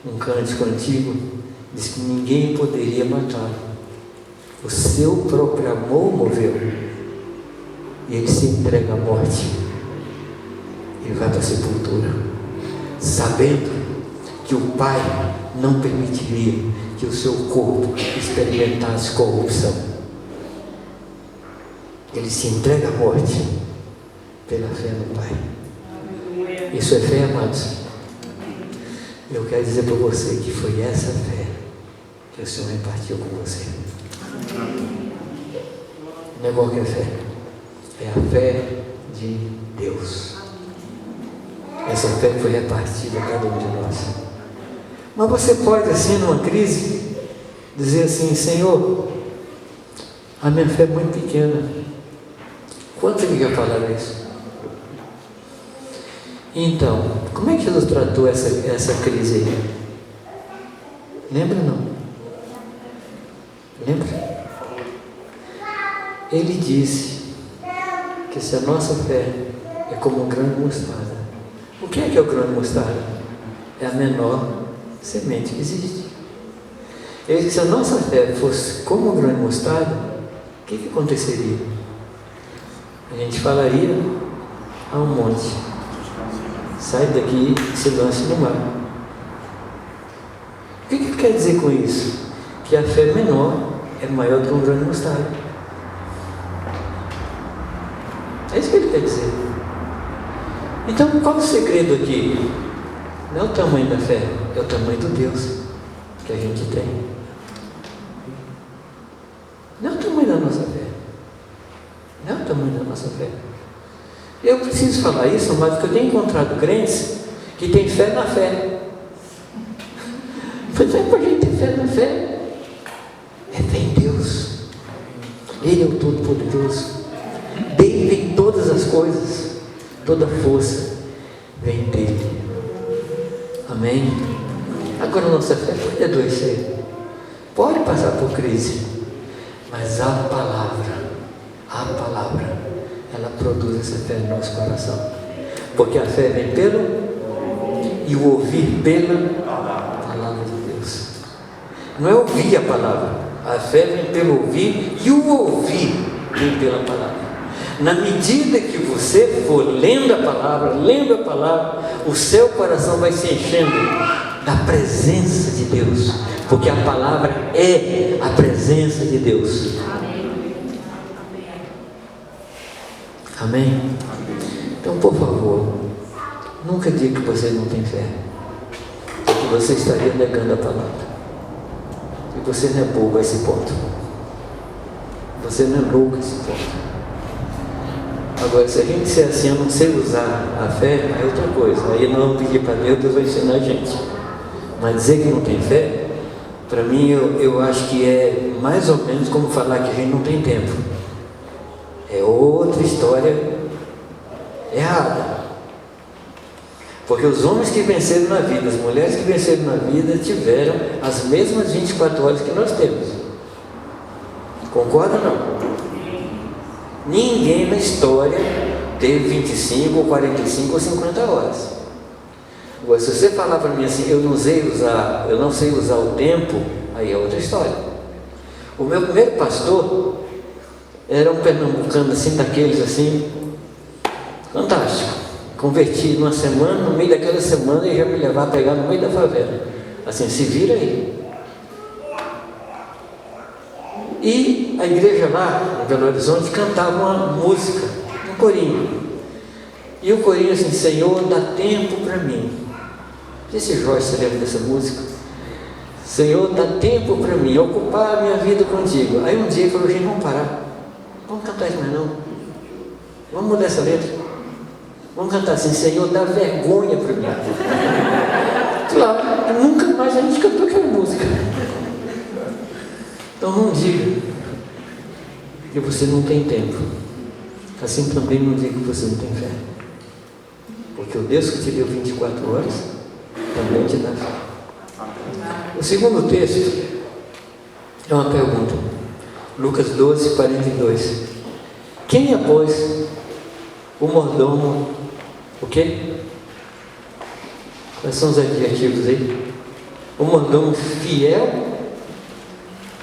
Speaker 1: Um cântico antigo diz que ninguém poderia matá-lo. O seu próprio amor o moveu. E ele se entrega à morte. Ele vai para a sepultura, sabendo que o Pai não permitiria que o seu corpo experimentasse corrupção. Ele se entrega à morte pela fé no Pai. Isso é fé, amados. Eu quero dizer para você que foi essa fé que o Senhor repartiu com você. Não é qualquer fé, é a fé de Deus. Essa fé foi repartida a cada um de nós. Mas você pode, assim, numa crise, dizer assim: Senhor, a minha fé é muito pequena. Quanto ele quer falar isso? Então, como é que Jesus tratou essa crise aí? Lembra ou não? Lembra? Ele disse que se a nossa fé é como um grão de mostarda. O que é o grão de mostarda? É a menor semente que existe. Ele disse: se a nossa fé fosse como um grão de mostarda, o que aconteceria? A gente falaria a um monte: sai daqui e se lance no mar. O que quer dizer com isso? Que a fé menor é maior do que um grão de mostarda. É isso que ele quer dizer. Então, qual o segredo aqui? Não é o tamanho da fé, é o tamanho do Deus que a gente tem. Não é o tamanho da nossa fé. Não é o tamanho da nossa fé. Eu preciso falar isso, mas porque eu tenho encontrado crentes que têm fé na fé. Mas não é para a gente ter fé na fé. É fé em Deus. Ele é o Todo-Poderoso. Dele vem todas as coisas. Toda força vem dele. Amém? Agora nossa fé pode adoecer. Pode passar por crise. Mas a palavra, ela produz essa fé no nosso coração. Porque a fé vem pelo e o ouvir pela palavra de Deus. Não é ouvir a palavra. A fé vem pelo ouvir e o ouvir vem pela palavra. Na medida que você for lendo a palavra, o seu coração vai se enchendo da presença de Deus. Porque a palavra é a presença de Deus. Amém? Então, por favor, nunca diga que você não tem fé, porque você estaria negando a palavra. E você não é bobo a esse ponto. Você não é louco a esse ponto. Agora, se a gente disser assim: eu não sei usar a fé, aí é outra coisa. Aí nós vamos pedir para Deus, Deus vai ensinar a gente. Mas dizer que não tem fé, para mim, eu acho que é mais ou menos como falar que a gente não tem tempo. É outra história errada. Porque os homens que venceram na vida, as mulheres que venceram na vida, tiveram as mesmas 24 horas que nós temos. Concorda ou não? Ninguém na história teve 25 ou 45 ou 50 horas. Agora, se você falar para mim assim: eu não sei usar o tempo, aí é outra história. O meu primeiro pastor era um pernambucano assim, daqueles assim, fantástico. Converti numa semana, no meio daquela semana ele já me levar a pregar no meio da favela. Assim, se vira aí. E a igreja lá, em Belo Horizonte, cantava uma música, um corinho. E o corinho assim: Senhor, dá tempo para mim. Não sei se Jorge se lembra dessa música. Senhor, dá tempo para mim, ocupar a minha vida contigo. Aí um dia ele falou: gente, vamos parar. Vamos cantar isso mais não. Vamos mudar essa letra. Vamos cantar assim: Senhor, dá vergonha para mim. Claro, nunca mais a gente cantou aquela música. Então não diga que você não tem tempo. Assim também não diga que você não tem fé. Porque o Deus que te deu 24 horas também te dá fé. O segundo texto é uma pergunta. Lucas 12, 42. Quem é, pois, o mordomo? O quê? Quais são os adjetivos aí? O mordomo fiel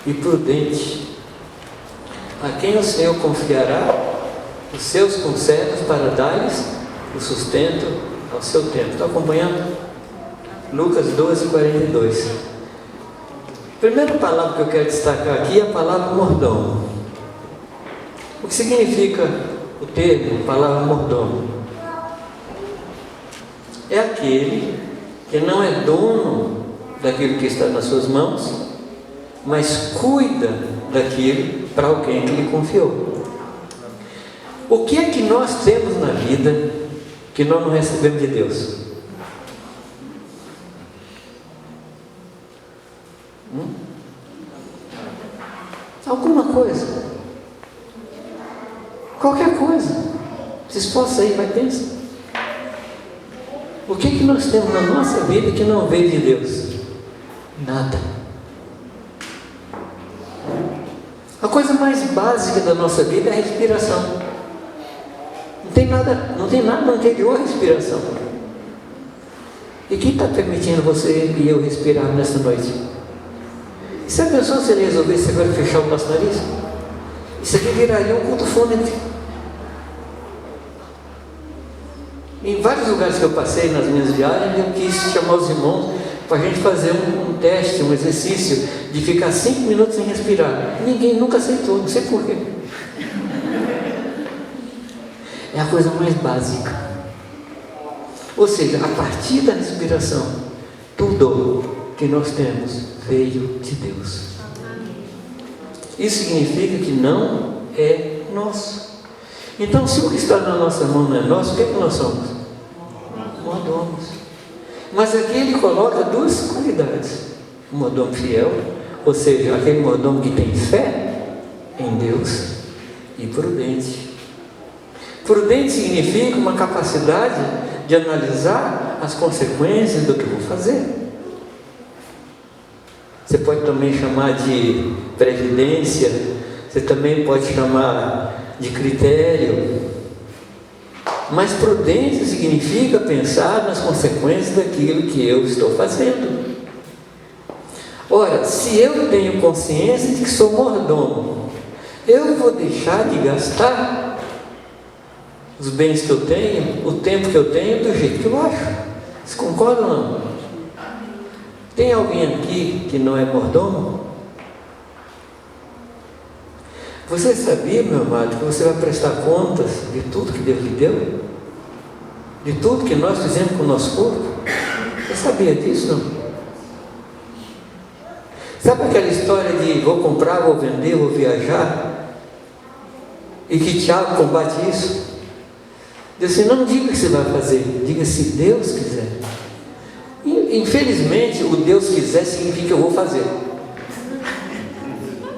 Speaker 1: e prudente, a quem o Senhor confiará os seus conservos para dar-lhes o sustento ao seu tempo. Está acompanhando? Lucas 12, 42. A primeira palavra que eu quero destacar aqui é a palavra mordomo. O que significa o termo, a palavra mordomo? É aquele que não é dono daquilo que está nas suas mãos, mas cuida daquilo para alguém que lhe confiou. O que é que nós temos na vida que nós não recebemos de Deus? Alguma coisa. Qualquer coisa. Se esforça aí, vai pensar. O que é que nós temos na nossa vida que não veio de Deus? Nada. A coisa mais básica da nossa vida é a respiração. Não tem nada no anterior à respiração. E quem está permitindo você e eu respirar nessa noite? E se a pessoa se ele resolvesse agora fechar o nosso nariz? Isso aqui viraria um culto fúnebre. Em vários lugares que eu passei nas minhas viagens, eu quis chamar os irmãos para a gente fazer um teste, um exercício de ficar 5 minutos sem respirar. Ninguém nunca aceitou, não sei porquê. É a coisa mais básica. Ou seja, a partir da respiração, tudo que nós temos veio de Deus. Isso significa que não é nosso. Então, se o que está na nossa mão não é nosso, o que é que nós somos? Mordomos. Mas aqui ele coloca duas qualidades: o mordomo fiel, ou seja, aquele mordomo que tem fé em Deus, e prudente. Prudente significa uma capacidade de analisar as consequências do que vou fazer. Você pode também chamar de previdência, você também pode chamar de critério. Mas prudência significa pensar nas consequências daquilo que eu estou fazendo. Ora, se eu tenho consciência de que sou mordomo, eu vou deixar de gastar os bens que eu tenho, o tempo que eu tenho, do jeito que eu acho. Vocês concordam ou não? Tem alguém aqui que não é mordomo? Você sabia, meu amado, que você vai prestar contas de tudo que Deus lhe deu? De tudo que nós fizemos com o nosso corpo? Você sabia disso, não? Sabe aquela história de vou comprar, vou vender, vou viajar? E que Tiago combate isso? Diz assim: não diga o que você vai fazer, diga se Deus quiser. Infelizmente, o Deus quiser significa que eu vou fazer.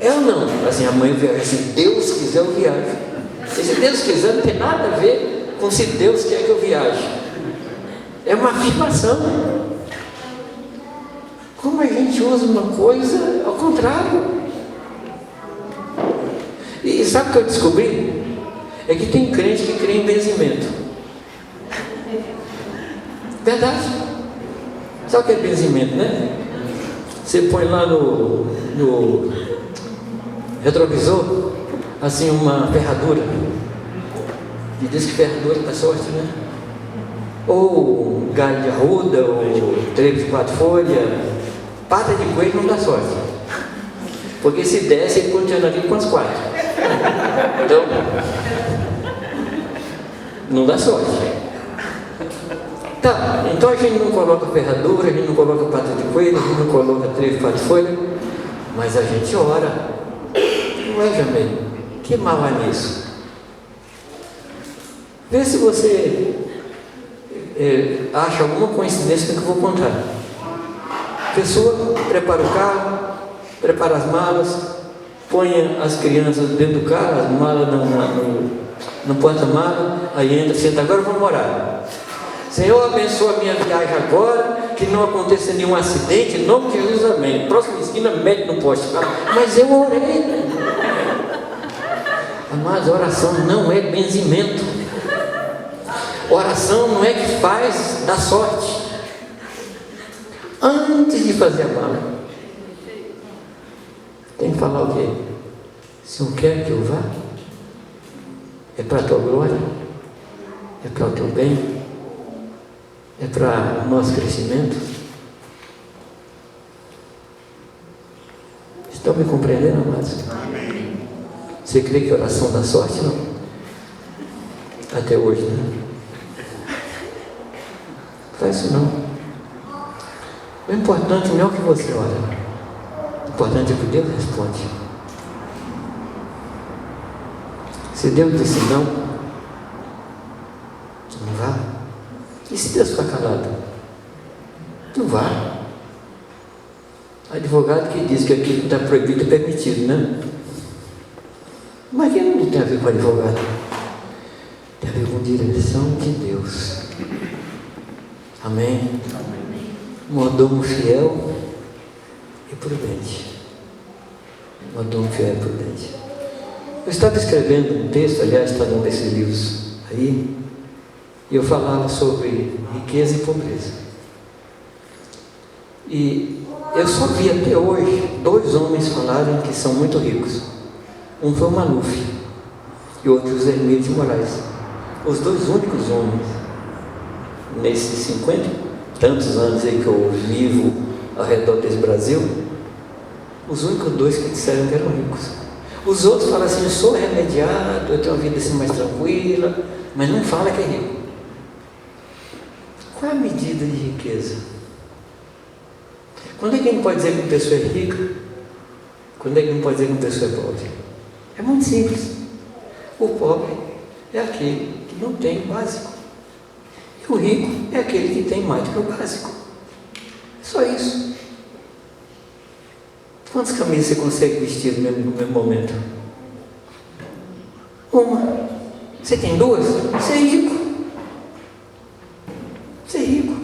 Speaker 1: É ou não? Assim, amanhã eu viajo. Se Deus quiser, eu viajo. E se Deus quiser, não tem nada a ver com se Deus quer que eu viaje. É uma afirmação. Como a gente usa uma coisa ao contrário. E sabe o que eu descobri? É que tem crente que crê em benzimento. Verdade. Sabe o que é benzimento, né? Você põe lá no retrovisor, assim, uma ferradura. E diz que ferradura dá sorte, né? Ou galho de arruda, ou trevo de 4 folhas. Pata de coelho não dá sorte. Porque se desce, ele continua ali com as 4. Então, não dá sorte. Tá, então a gente não coloca ferradura, a gente não coloca pata de coelho, a gente não coloca trevo, pato de folha, mas a gente ora. Não é, Jamei? Que mal há nisso? Vê se você acha alguma coincidência com o que eu vou contar. A pessoa prepara o carro, prepara as malas, põe as crianças dentro do carro, as malas no porta-mala, aí entra, senta, agora vamos orar. Senhor, abençoa a minha viagem agora, que não aconteça nenhum acidente, em nome de Jesus, amém. Próxima esquina, mete no poste. Mas eu orei. Mas oração não é benzimento. Oração não é que faz dar sorte. Antes de fazer a mala, tem que falar o quê? Senhor, quer que eu vá? É para a tua glória? É para o teu bem? É para o nosso crescimento? Estão me compreendendo, amados? Amém. Você crê que oração dá sorte? Não? Até hoje, né? Faz isso não. O importante não é o que você ora. O importante é que Deus responde. Se Deus disse não, não vá. E se Deus ficar calado? Não vá. Advogado que diz que aquilo que está proibido é permitido, né? Mas que não tem a ver com advogado? Tem a ver com direção de Deus. Amém? Mordomo fiel e prudente. Mordomo fiel e prudente. Eu estava escrevendo um texto, aliás, está num desses livros aí, e eu falava sobre riqueza e pobreza. E eu só vi até hoje 2 homens falarem que são muito ricos. Um foi o Maluf e o outro José Hermílio de Moraes. Os 2 únicos homens, nesses 50 e tantos anos aí que eu vivo ao redor desse Brasil, os únicos 2 que disseram que eram ricos. Os outros falam assim, eu sou remediado, eu tenho uma vida assim mais tranquila, mas não fala que é rico. Qual é a medida de riqueza? Quando é que a gente pode dizer que uma pessoa é rica? Quando é que a gente pode dizer que uma pessoa é pobre? É muito simples. O pobre é aquele que não tem o básico. E o rico é aquele que tem mais do que o básico. Só isso. Quantas camisas você consegue vestir no mesmo momento? Uma. Você tem 2? Você é rico. Você é rico.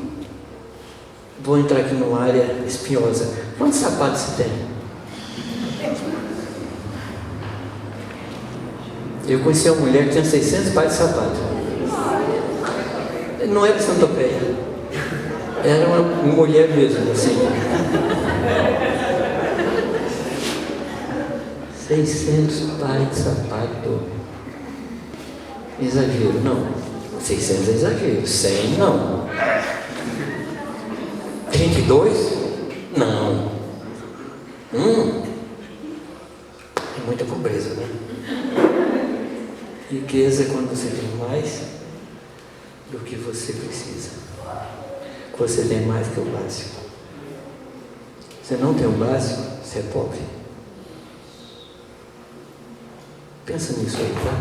Speaker 1: Vou entrar aqui numa área espinhosa. Quantos sapatos você tem? Eu conheci uma mulher que tinha 600 pares de sapato. Não era centopeia. Era uma mulher mesmo, assim. 600 pares de sapato. Exagero, não. 600 é exagero. 100 não. 32? Não. É muita pobreza, né? Riqueza é quando você tem mais do que você precisa. Quando você tem mais do que o básico. Você não tem o básico, você é pobre. Pensa nisso aí, tá?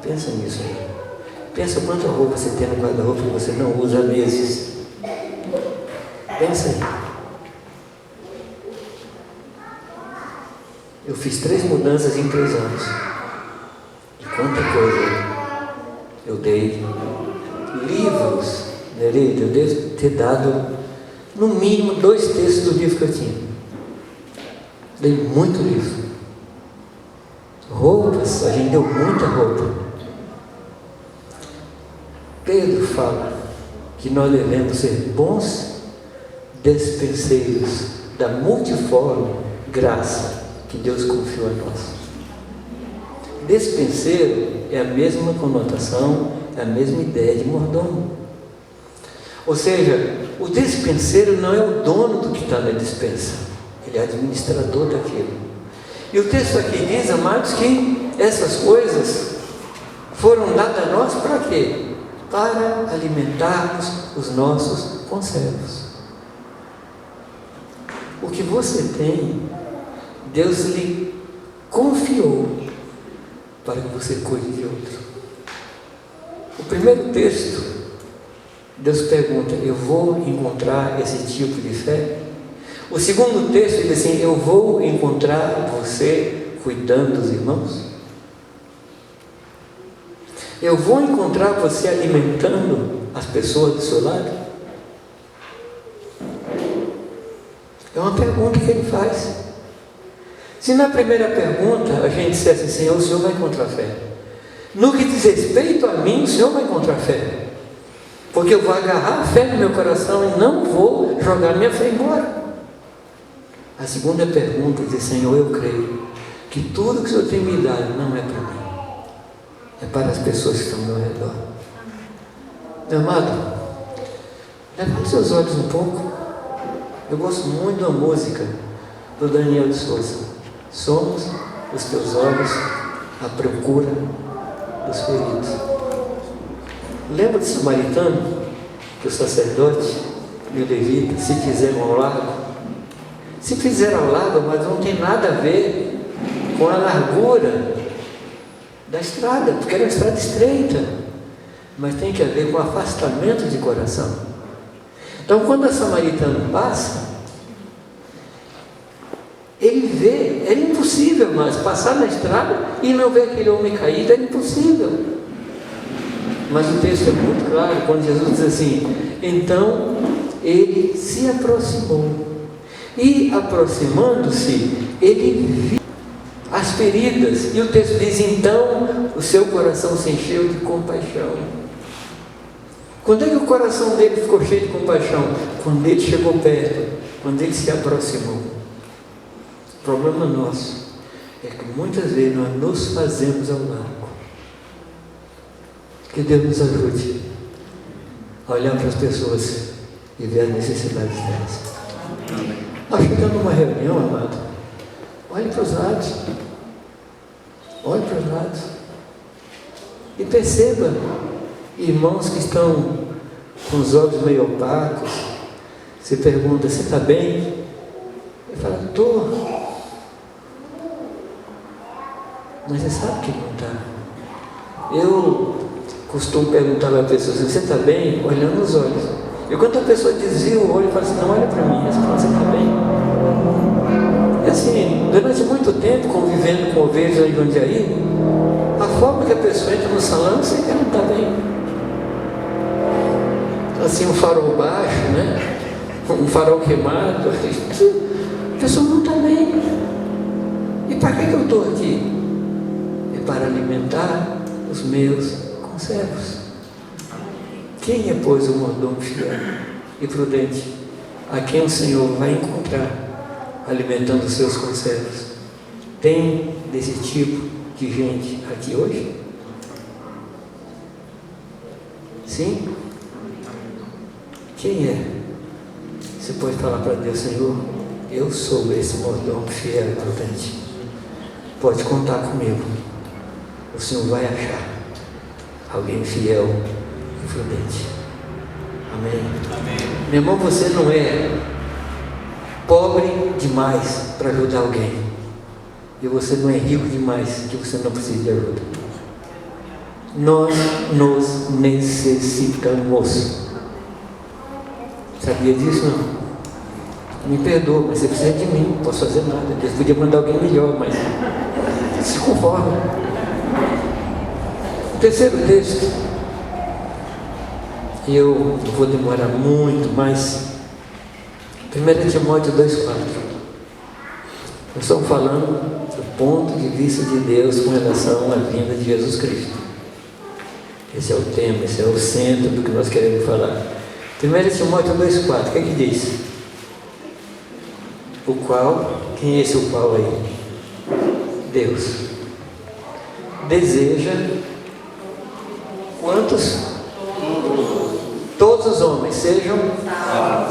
Speaker 1: Pensa nisso aí. Pensa quanta roupa você tem no guarda-roupa que você não usa há meses. Pensa aí. Eu fiz 3 mudanças em 3 anos. E quanta coisa eu dei. Livros, Nereida, eu devo ter dado no mínimo 2/3 do livro que eu tinha. Dei muito livro. Roupas, a gente deu muita roupa. Pedro fala que nós devemos ser bons despenseiros da multiforme graça que Deus confiou a nós. Despenseiro é a mesma conotação, é a mesma ideia de mordomo. Ou seja, o despenseiro não é o dono do que está na despensa, ele é administrador daquilo. E o texto aqui diz, amados, que essas coisas foram dadas a nós para quê? para alimentarmos os nossos conservos. O que você tem, Deus lhe confiou para que você cuide de outro. O primeiro texto, Deus pergunta: eu vou encontrar esse tipo de fé? O segundo texto diz assim: eu vou encontrar você cuidando dos irmãos? Eu vou encontrar você alimentando as pessoas do seu lado? É uma pergunta que ele faz. Se na primeira pergunta a gente dissesse: Senhor, o Senhor vai encontrar fé. No que diz respeito a mim, o Senhor vai encontrar fé. Porque eu vou agarrar a fé no meu coração e não vou jogar minha fé embora. A segunda pergunta diz: Senhor, eu creio que tudo que o Senhor tem me dado não é para mim, é para as pessoas que estão ao meu redor. Meu amado, levante seus olhos um pouco. Eu gosto muito da música do Daniel de Souza. Somos os teus olhos à procura dos feridos. Lembra do samaritano, que o sacerdote e o levita se fizeram ao largo? Se fizeram ao largo, mas não tem nada a ver com a largura da estrada, porque era uma estrada estreita, mas tem que ver com o afastamento de coração. Então, quando a samaritana passa, ele vê, era impossível mais passar na estrada e não ver aquele homem caído, era impossível. Mas o texto é muito claro, quando Jesus diz assim: então ele se aproximou, e aproximando-se, ele viu as feridas, e o texto diz: então o seu coração se encheu de compaixão. Quando é que o coração dele ficou cheio de compaixão? Quando ele chegou perto, quando ele se aproximou. O problema nosso é que muitas vezes nós nos fazemos ao largo. Que Deus nos ajude a olhar para as pessoas e ver as necessidades delas. Ao chegar numa reunião, amado, olhe para os lados. Olhe para os lados. E perceba irmãos que estão com os olhos meio opacos. Você pergunta: você está bem? Ele fala: estou. Mas você sabe que não está. Eu costumo perguntar para a pessoa: você está bem? Olhando nos olhos. E quando a pessoa desvia o olho e fala assim: não, olha para mim, você está bem? E assim, durante muito tempo convivendo com ovelhas em Jundiaí, a forma que a pessoa entra no salão, você quer não está bem. Assim, um farol baixo, né? Um farol queimado, a pessoa não está bem. E para que eu estou aqui? É para alimentar os meus conservos. Quem é, pois, o mordomo fiel e prudente, a quem o Senhor vai encontrar alimentando os seus conservos? Tem desse tipo de gente aqui hoje? Sim? Quem é? Você pode falar para Deus: Senhor, eu sou esse mordomo fiel e prudente. Pode contar comigo. O Senhor vai achar alguém fiel e prudente. Amém? Amém. Meu irmão, você não é pobre demais para ajudar alguém. E você não é rico demais que você não precisa de ajuda. Nós nos necessitamos. Sabia disso? Não? Me perdoa, mas você precisa de mim. Não posso fazer nada. Deus podia mandar alguém melhor, mas se conforma. O terceiro texto, e eu não vou demorar muito, mas 1 Timóteo 2,4. Nós estamos falando do ponto de vista de Deus com relação à vinda de Jesus Cristo. Esse é o tema, esse é o centro do que nós queremos falar. 1 Timóteo 2,4, o que é que diz? O qual, quem é esse o qual aí? Deus deseja quantos? Todos os homens sejam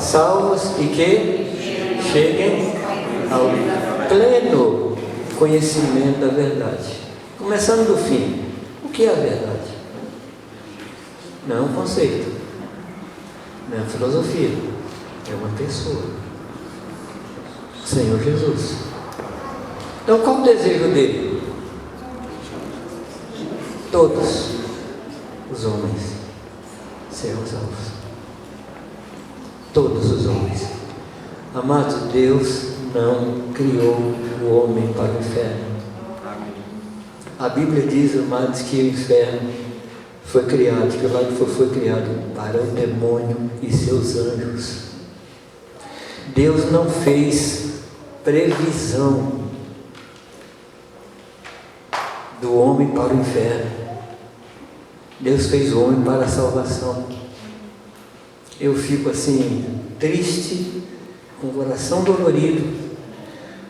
Speaker 1: salvos e que cheguem ao pleno conhecimento da verdade. Começando do fim, o que é a verdade? Não é um conceito, não é uma filosofia, é uma pessoa. Senhor Jesus. Então qual o desejo dele? Todos os homens serão salvos. Todos os homens. Amados, Deus não criou o homem para o inferno. A Bíblia diz, amados, que o inferno foi criado, que o lado foi criado para o demônio e seus anjos. Deus não fez previsão do homem para o inferno. Deus fez o homem para a salvação. Eu fico assim, triste, com o coração dolorido,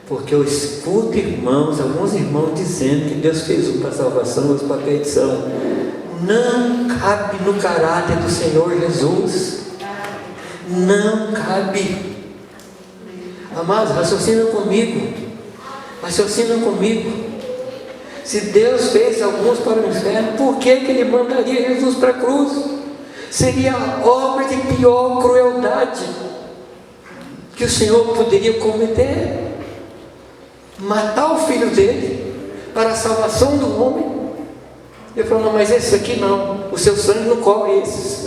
Speaker 1: porque eu escuto irmãos, alguns irmãos dizendo que Deus fez um para a salvação, outro para a perdição. Não cabe no caráter do Senhor Jesus. Não cabe. Amados, raciocina comigo. Raciocina comigo. Se Deus fez alguns para o inferno, por que Ele mandaria Jesus para a cruz? Seria a obra de pior crueldade que o Senhor poderia cometer. Matar o filho dele para a salvação do homem. Ele falou, não, mas esse aqui não, o seu sangue não cobre esses.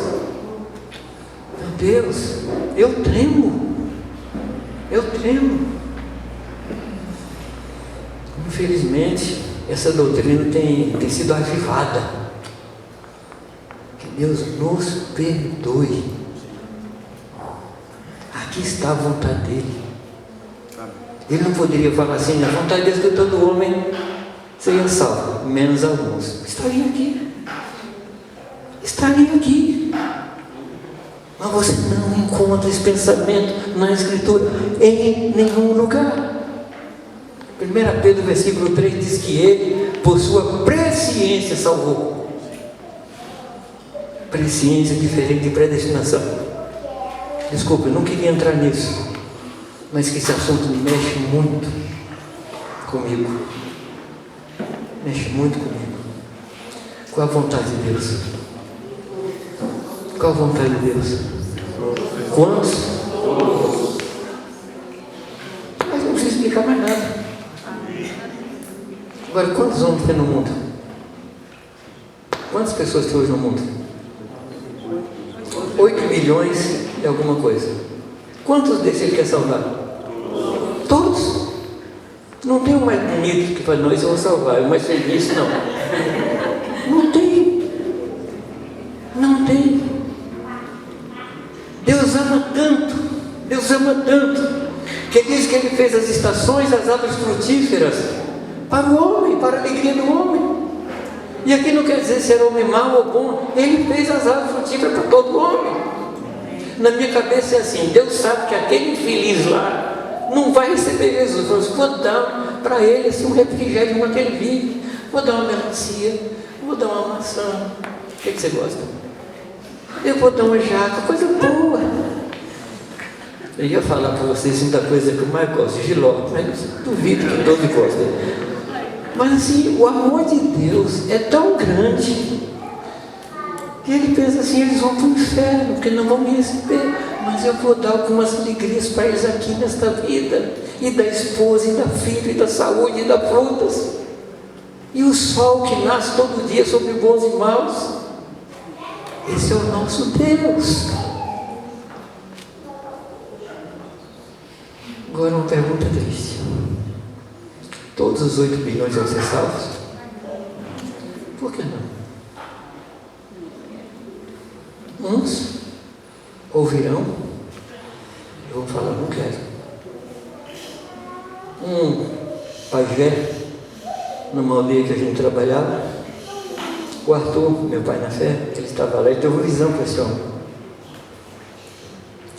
Speaker 1: Meu Deus, eu tremo. Infelizmente, essa doutrina tem sido avivada. Que Deus nos perdoe. Aqui está a vontade dele. Ele não poderia falar assim, a vontade de Deus que todo homem seja salvo, menos alguns. Estaria aqui. Mas você não encontra esse pensamento na Escritura em nenhum lugar. 1 Pedro versículo 3 diz que ele, por sua presciência, salvou. Presciência diferente de predestinação. Desculpa, eu não queria entrar nisso, mas que esse assunto mexe muito comigo. Mexe muito comigo. Qual a vontade de Deus? Qual a vontade de Deus? Quantos? Mas não precisa explicar mais nada. Agora, quantos homens tem no mundo? Quantas pessoas tem hoje no mundo? 8 milhões e alguma coisa. Quantos desses ele quer salvar? Todos. Não tem um mais bonito que fala, não, isso eu vou salvar, o mais feliz, não. Não tem. Deus ama tanto, que diz que Ele fez as estações, as árvores frutíferas, para o homem, para a alegria do homem. E aqui não quer dizer se era homem mau ou bom, Ele fez as árvores frutíferas para todo homem. Na minha cabeça é assim, Deus sabe que aquele infeliz lá não vai receber Jesus, mas vou dar para ele assim, um refrigério como aquele vive, vou dar uma melancia, vou dar uma maçã, o que você gosta? Eu vou dar uma jaca, coisa boa. Eu ia falar para vocês muita coisa que eu mais gosto, giló, mas duvido que todos gostem. Mas assim, o amor de Deus é tão grande que Ele pensa assim, eles vão para o inferno, porque não vão me receber, mas eu vou dar algumas alegrias para eles aqui nesta vida, e da esposa, e da filha, e da saúde, e das frutas, e o sol que nasce todo dia sobre bons e maus. Esse é o nosso Deus. Agora uma pergunta triste. Todos os 8 bilhões vão ser salvos? Por que não? Uns ouvirão e vão falar, não quero. Um pajé, numa aldeia que a gente trabalhava, o Arthur, meu pai na fé, ele estava lá e teve uma visão para esse homem.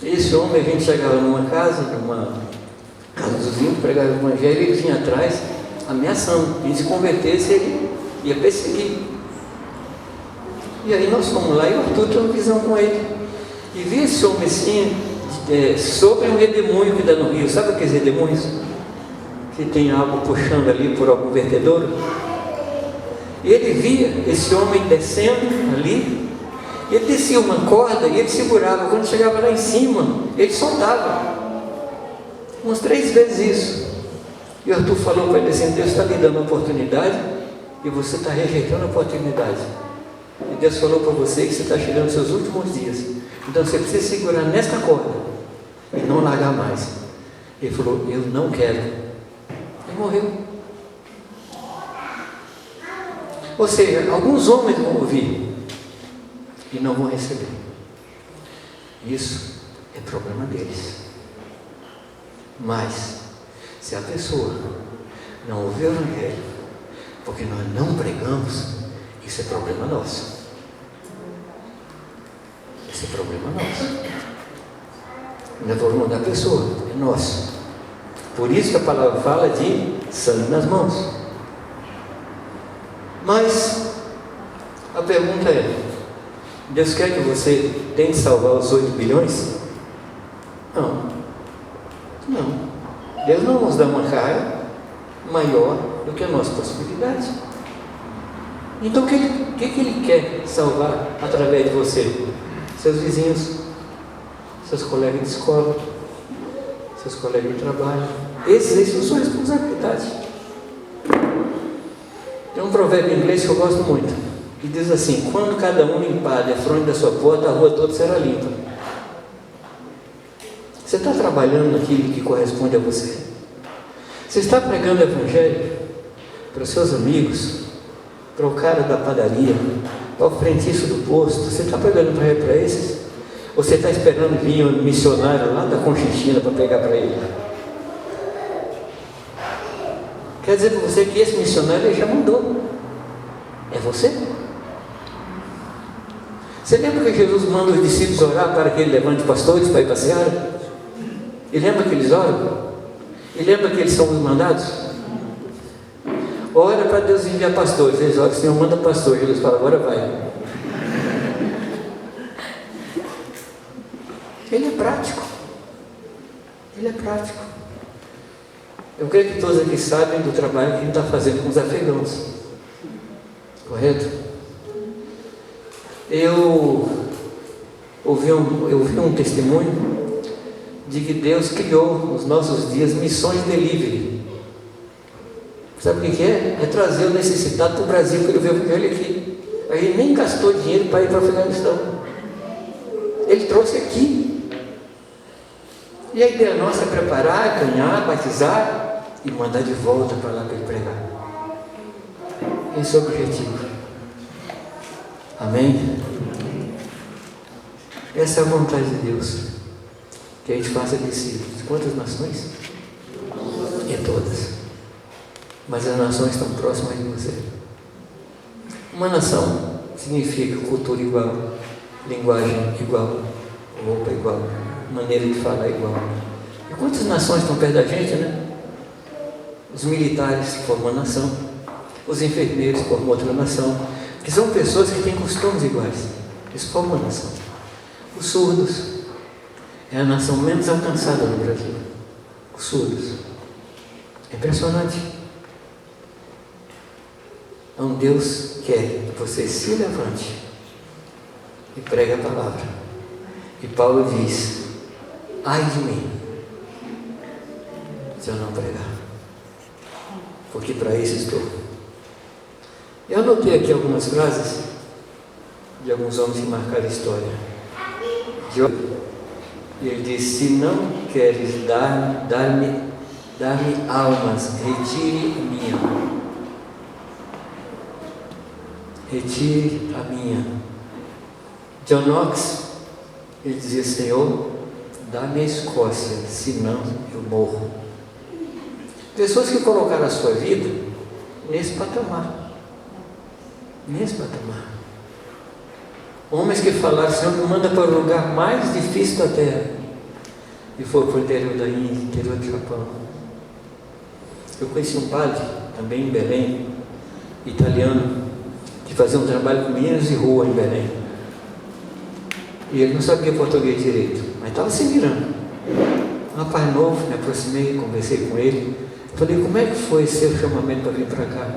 Speaker 1: Esse homem, a gente chegava numa casa dos vinhos, pregava o evangelho, e ele vinha atrás, ameaçando, e se convertesse, ele ia perseguir. E aí nós fomos lá e o Arthur teve uma visão com ele. E vi esse homem assim, sobre um redemoinho que dá no rio. Sabe aqueles redemoinhos? Que tem água puxando ali por algum vertedouro. E ele via esse homem descendo ali E ele descia uma corda e ele segurava. Quando chegava lá em cima, ele soltava. Umas 3 vezes isso. E o Arthur falou para ele assim: Deus está lhe dando uma oportunidade e você está rejeitando a oportunidade. E Deus falou para você que você está chegando nos seus últimos dias. Então você precisa segurar nesta corda e não largar mais. Ele falou: eu não quero. Ele morreu. Ou seja, alguns homens vão ouvir e não vão receber. Isso é problema deles. Mas se a pessoa não ouvir o Evangelho, porque nós não pregamos, isso é problema nosso. Esse é problema nosso. Não é problema da pessoa, é nosso. Por isso que a palavra fala de sangue nas mãos. Mas a pergunta é: Deus quer que você tente salvar os 8 bilhões? Não. Não. Deus não nos dá uma carga maior do que a nossa possibilidade. Então o que Ele quer salvar através de você? Seus vizinhos, seus colegas de escola, seus colegas de trabalho. Esses são sua responsabilidade. Tem um provérbio em inglês que eu gosto muito, que diz assim: quando cada um limpar a defronte da sua porta, a rua toda será limpa. Você está trabalhando naquilo que corresponde a você? Você está pregando o Evangelho para os seus amigos, para o cara da padaria, para o frentista do posto? Você está pregando para esses? Ou você está esperando vir um missionário lá da Conchinchina para pegar para ele? Quer dizer para você que esse missionário ele já mandou. É você? Você lembra que Jesus manda os discípulos orar para que ele levante pastores para ir passear? E lembra que eles oram? E lembra que eles são os mandados? Ora para Deus enviar pastores. Eles oram: Senhor, manda pastor. Jesus fala: agora vai. Ele é prático. Ele é prático. Eu creio que todos aqui sabem do trabalho que ele está fazendo com os afegãos. Correto? Eu ouvi um testemunho de que Deus criou nos nossos dias missões delivery. Sabe o que é? É trazer o necessitado para o Brasil para ele ver o Evangelho aqui. Aí ele nem gastou dinheiro para ir para o Afeganistão. Ele trouxe aqui. E a ideia nossa é preparar, ganhar, batizar e mandar de volta para lá para ele pregar. Esse é o objetivo. Amém? Essa é a vontade de Deus. Que a gente faça discípulos. Quantas nações? Em todas. Mas as nações estão próximas de você. Uma nação significa cultura igual, linguagem igual, roupa igual, maneira de falar igual. E quantas nações estão perto da gente, né? Os militares formam uma nação, os enfermeiros formam outra nação, que são pessoas que têm costumes iguais. Eles formam uma nação. Os surdos é a nação menos alcançada no Brasil. Os surdos. É impressionante. Então Deus quer que você se levante e pregue a palavra. E Paulo diz: ai de mim se eu não pregar, porque para isso estou. Eu anotei aqui algumas frases de alguns homens que marcaram a história. E ele diz: se não queres dar-me almas, retire a minha. Retire a minha. John Knox, ele dizia: Senhor, dá-me a Escócia, senão eu morro. Pessoas que colocaram a sua vida nesse patamar. Nesse patamar. Homens que falaram: Senhor, me manda para o lugar mais difícil da terra. E foram para o interior da Índia, interior do Japão. Eu conheci um padre, também em Belém, italiano, que fazia um trabalho com meninos de rua em Belém. E ele não sabia português direito, mas estava se virando. Um rapaz novo, me aproximei, conversei com ele. Falei: como é que foi seu chamamento para vir para cá?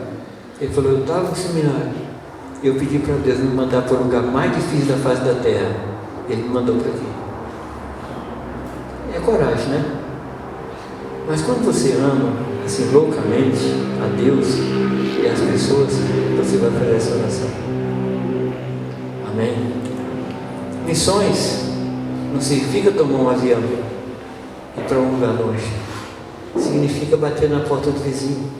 Speaker 1: Ele falou: eu estava no seminário. Eu pedi para Deus me mandar para o lugar mais difícil da face da terra. Ele me mandou para aqui. É coragem, né? Mas quando você ama, assim, loucamente, a Deus e as pessoas, você vai fazer essa oração. Amém? Missões não significa tomar um avião e ir para um lugar longe. Significa bater na porta do vizinho.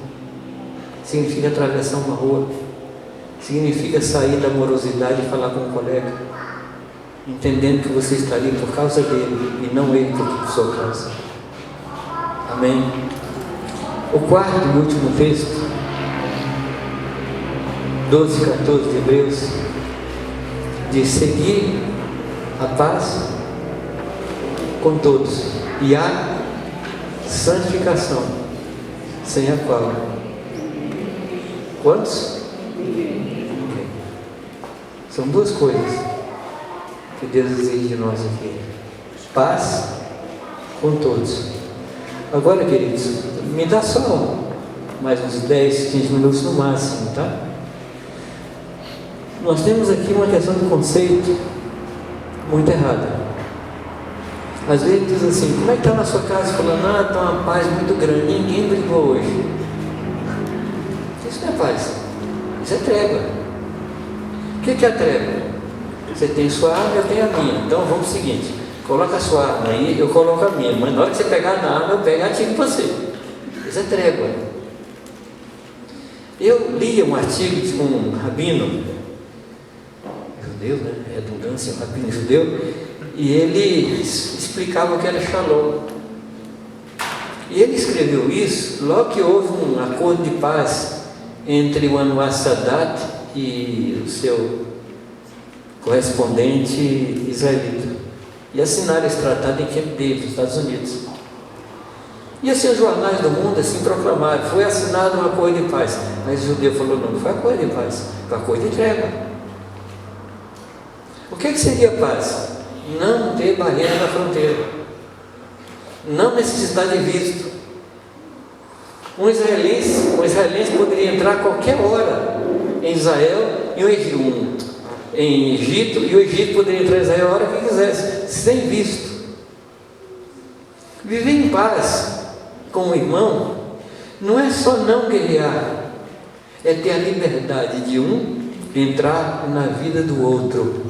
Speaker 1: Significa atravessar uma rua. Significa sair da morosidade e falar com um colega, entendendo que você está ali por causa dele e não ele por sua causa. Amém? O quarto e último texto, 12 e 14 de Hebreus, diz: seguir a paz com todos e a santificação, sem a qual quantos? São duas coisas que Deus exige de nós aqui: paz com todos. Agora, queridos, me dá só mais uns 10, 15 minutos no máximo, tá? Nós temos aqui uma questão de conceito muito errada. Às vezes diz assim: como é que está na sua casa? Falando, está uma paz muito grande, ninguém brigou hoje. Isso não é paz, isso é trégua. O que é a trégua? Você tem sua arma, eu tenho a minha. Então vamos ao seguinte: coloca a sua arma aí, eu coloco a minha. Mas na hora que você pegar na arma, eu pego e atiro em você. Isso é trégua. Eu li um artigo de um rabino judeu, né? Redundância, um rabino judeu, e ele explicava o que era Shalom. E ele escreveu isso logo que houve um acordo de paz entre o Anwar Sadat e o seu correspondente israelita, e assinaram esse tratado em Camp David, nos Estados Unidos. E assim os jornais do mundo assim proclamaram: foi assinado um acordo de paz. Mas o judeu falou: não foi acordo de paz, foi acordo de trégua. O que seria paz? Não ter barreira na fronteira, não necessitar de visto. Um israelense poderia entrar a qualquer hora em Israel em Egito, e o Egito poderia entrar em Israel a hora que quisesse, sem visto. Viver em paz com o irmão não é só não guerrear, é ter a liberdade de um entrar na vida do outro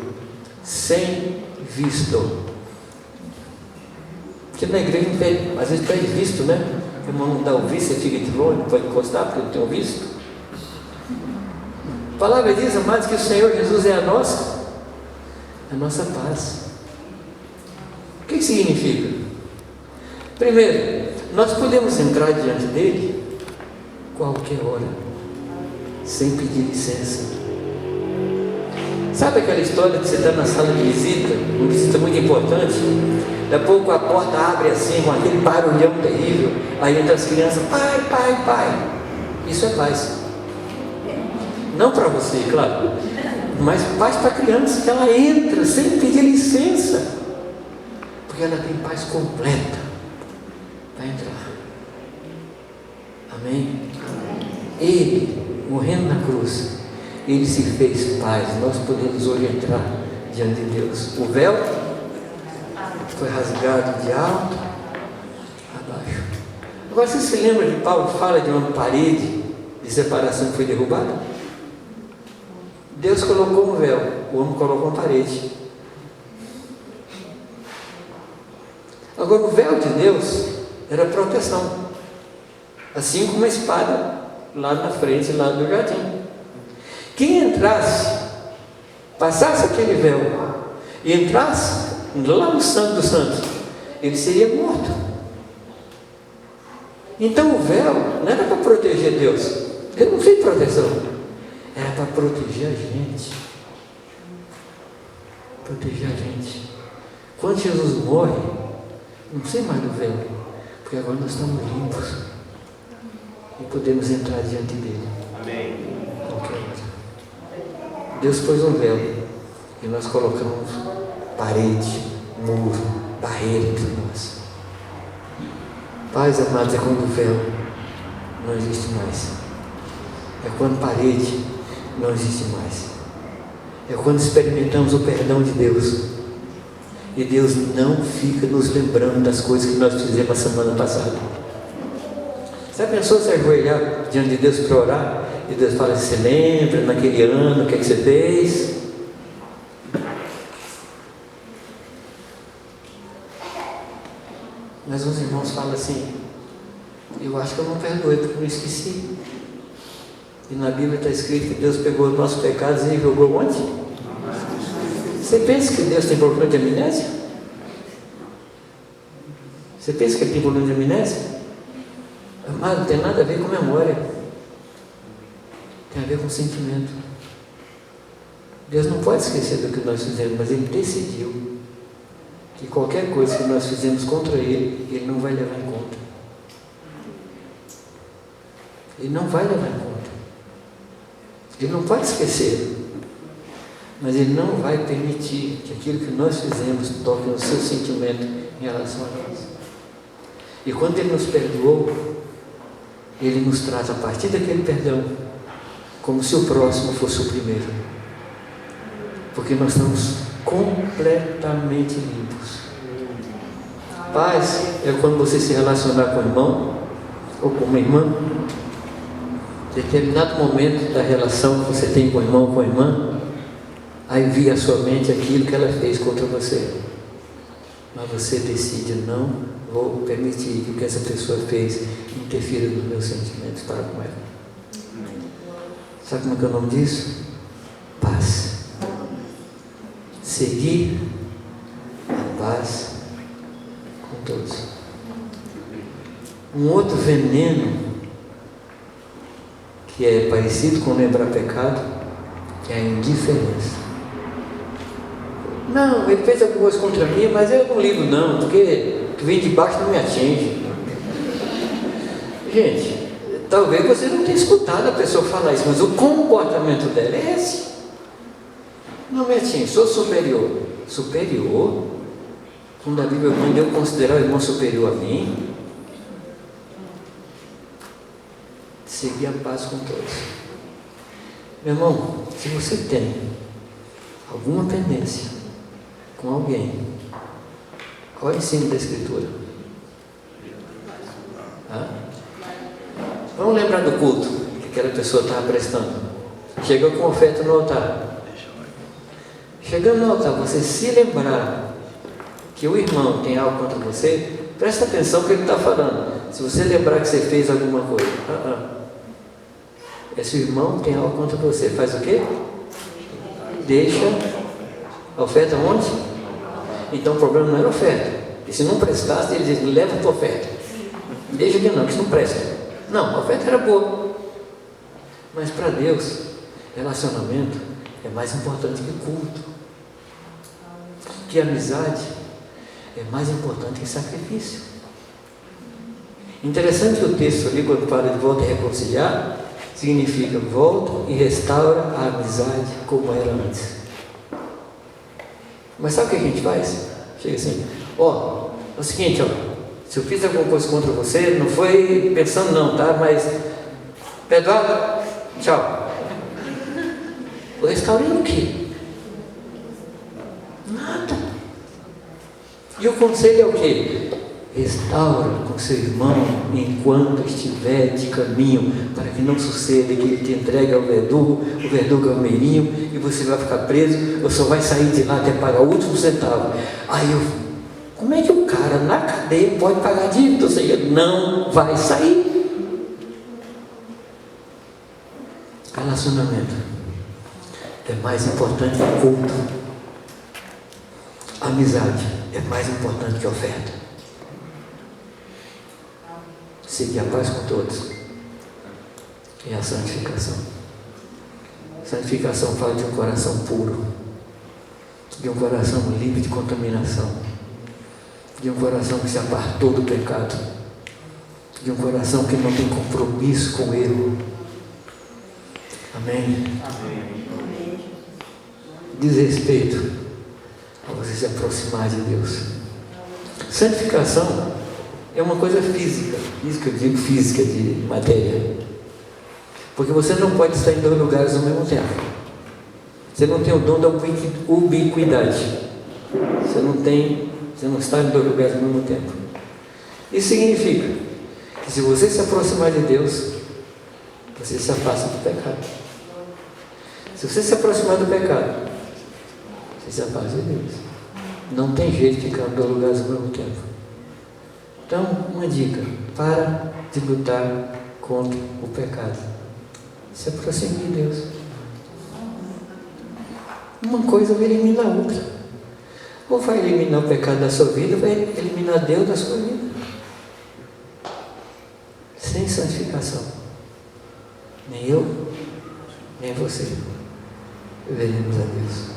Speaker 1: sem visto. Porque na igreja às vezes pede visto, né? O irmão não dá o visto, você fica de longe, não pode encostar porque não tem o visto. A palavra diz, amados, que o Senhor Jesus é a nossa paz. O que significa? Primeiro, nós podemos entrar diante dele qualquer hora, sem pedir licença. Sabe aquela história de você estar na sala de visita, uma visita muito importante, daqui a pouco a porta abre assim, com aquele barulhão terrível, aí entra as crianças: pai, pai, pai. Isso é paz. Não para você, claro, mas paz para a criança, que ela entra sem pedir licença, porque ela tem paz completa para entrar. Amém? Ele, morrendo na cruz, ele se fez paz. Nós podemos hoje entrar diante de Deus. O véu foi rasgado de alto a baixo. Agora, você se lembra que Paulo fala de uma parede de separação que foi derrubada? Deus colocou um véu, o homem colocou uma parede. Agora, o véu de Deus era proteção, assim como a espada lá na frente, lá do jardim. Quem entrasse, passasse aquele véu e entrasse lá no Santo dos Santos, ele seria morto. Então o véu não era para proteger Deus, ele não fez proteção, era para proteger a gente. Proteger a gente. Quando Jesus morre, não precisa mais do véu, porque agora nós estamos limpos e podemos entrar diante dele. Amém. Qualquer hora. Deus pôs um véu e nós colocamos parede, muro, barreira entre nós. Paz, amados, é quando o véu não existe mais. É quando parede não existe mais. é quando experimentamos o perdão de Deus. E Deus não fica nos lembrando das coisas que nós fizemos a semana passada. Você pensou se ajoelhar diante de Deus para orar? E Deus fala, você lembra naquele ano, o que é que você fez? Mas os irmãos falam assim, eu acho que eu não perdoei porque eu esqueci. E na Bíblia está escrito que Deus pegou os nossos pecados e jogou onde? Você pensa que Deus tem problema de amnésia? Você pensa que Ele tem problema de amnésia? Amado, não tem nada a ver com memória. Tem a ver com sentimento. Deus não pode esquecer do que nós fizemos, mas Ele decidiu que qualquer coisa que nós fizemos contra Ele, Ele não vai levar em conta. Ele não vai levar em conta. Ele não pode esquecer. Mas Ele não vai permitir que aquilo que nós fizemos toque no seu sentimento em relação a nós. E quando Ele nos perdoou, Ele nos trata a partir daquele perdão como se o próximo fosse o primeiro. Porque nós estamos completamente limpos. Paz é quando você se relacionar com o irmão ou com uma irmã. Determinado momento da relação que você tem com o irmão ou com a irmã, aí via a sua mente aquilo que ela fez contra você. Mas você decide, não vou permitir que o que essa pessoa fez interfira nos meus sentimentos para com ela. Sabe como é que é o nome disso? Paz. Seguir a paz com todos. Um outro veneno que é parecido com lembrar pecado é a indiferença. Não, ele fez alguma coisa contra mim, mas eu não ligo não, porque o que vem de baixo não me atinge. Gente, talvez você não tenha escutado a pessoa falar isso, mas o comportamento dela é esse. Não me atinge, sou superior. Superior? Quando a Bíblia manda eu considerar o irmão superior a mim, seguir a paz com todos. Meu irmão, se você tem alguma pendência com alguém, qual é o ensino da Escritura? Vamos lembrar do culto que aquela pessoa estava prestando. Chegou com oferta no altar. Chegando no altar, você se lembrar que o irmão tem algo contra você, presta atenção no que ele está falando. Se você lembrar que você fez alguma coisa, esse irmão tem algo contra você, faz o quê? Deixa a oferta onde? Então o problema não era a oferta. E se não prestasse, ele diz, leva a tua oferta. Deixa que não, que isso não presta. Não, a oferta era boa. Mas para Deus, relacionamento é mais importante que culto. Que amizade é mais importante que sacrifício. Interessante que o texto ali, quando fala de volta e reconciliar, significa volta e restaura a amizade como era antes. Mas sabe o que a gente faz? Chega assim, é o seguinte, se eu fiz alguma coisa contra você, não foi pensando não, tá? Mas, perdoado, tchau. Eu restaurei o quê? Nada. E o conselho é o quê? Restaura com seu irmão enquanto estiver de caminho, para que não suceda que ele te entregue ao verdugo, o verdugo ao meirinho, e você vai ficar preso, ou só vai sair de lá até pagar o último centavo. Como é que o cara na cadeia pode pagar dívida? Ou seja, não vai sair. Relacionamento é mais importante que culto. Amizade é mais importante que oferta. Seguir a paz com todos é a santificação. Santificação fala de um coração puro, de um coração livre de contaminação, de um coração que se apartou do pecado, de um coração que não tem compromisso com o erro. Amém? Amém. Diz respeito a você se aproximar de Deus. Santificação é uma coisa física, isso que eu digo física, de matéria, porque você não pode estar em dois lugares ao mesmo tempo. Você não tem o dom da ubiquidade. Você não está em dois lugares ao mesmo tempo. Isso significa que se você se aproximar de Deus, você se afasta do pecado. Se você se aproximar do pecado, você se afasta de Deus. Não tem jeito de ficar em dois lugares ao mesmo tempo. Então, uma dica: para de lutar contra o pecado. Se aproxime de Deus. Uma coisa vai eliminar a outra. Ou vai eliminar o pecado da sua vida, ou vai eliminar Deus da sua vida. Sem santificação, nem eu, nem você veremos a Deus.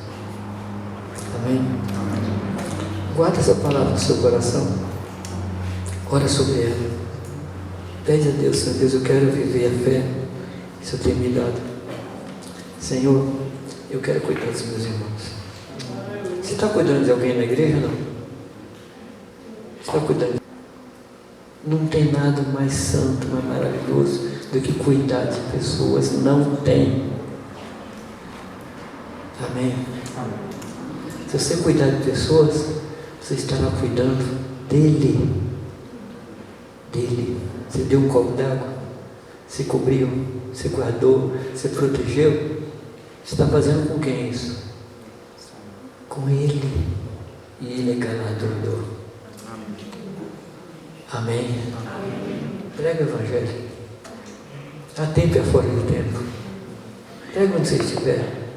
Speaker 1: Amém? Guarda essa palavra no seu coração. Ora sobre ela. Pede a Deus: Senhor Deus, eu quero viver a fé que o Senhor tem me dado. Senhor, eu quero cuidar dos meus irmãos. Você está cuidando de alguém na igreja ou não? Você está cuidando? Não tem nada mais santo, mais maravilhoso do que cuidar de pessoas. Não tem. Amém? Se você cuidar de pessoas, você estará cuidando dele. Dele. Você deu um copo d'água, você cobriu, você guardou, você protegeu. Você está fazendo com quem isso? Com ele. E ele é galardoador. Amém? Prega o Evangelho. Há tempo e fora de tempo. Prega onde você estiver.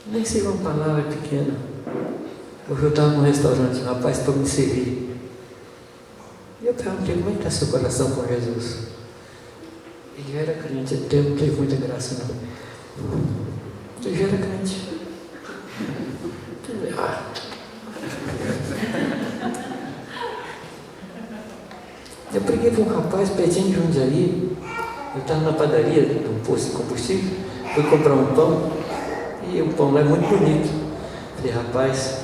Speaker 1: Nem seja uma palavra pequena. Hoje eu estava num restaurante, um rapaz para me servir. E eu perguntei: como é que está seu coração com Jesus? Ele já era crente, não teve muita graça não. Ele já era crente. Eu preguei para um rapaz pertinho de Jundiaí. Eu estava na padaria do posto de combustível, fui comprar um pão, e o pão lá é muito bonito. Falei: rapaz,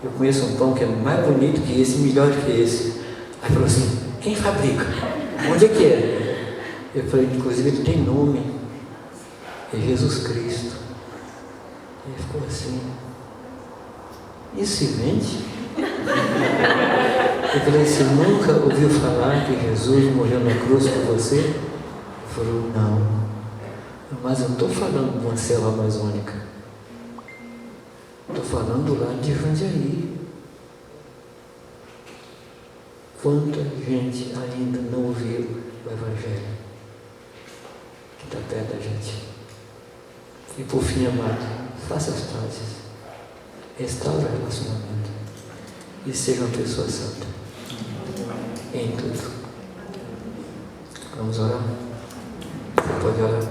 Speaker 1: eu conheço um pão que é mais bonito que esse, melhor que esse. Aí falou assim: quem fabrica? Onde é que é? Eu falei: inclusive ele tem nome, é Jesus Cristo. Ele ficou assim: isso se vende? Eu falei: você nunca ouviu falar que Jesus morreu na cruz por você? Ele falou: não, mas eu não estou falando de uma selva amazônica, estou falando lá de Jundiaí. Quanta gente ainda não ouviu o Evangelho que está perto da gente. E por fim, amado, faça as pazes, restaure o relacionamento e seja uma pessoa santa em tudo. Vamos orar? Você pode orar.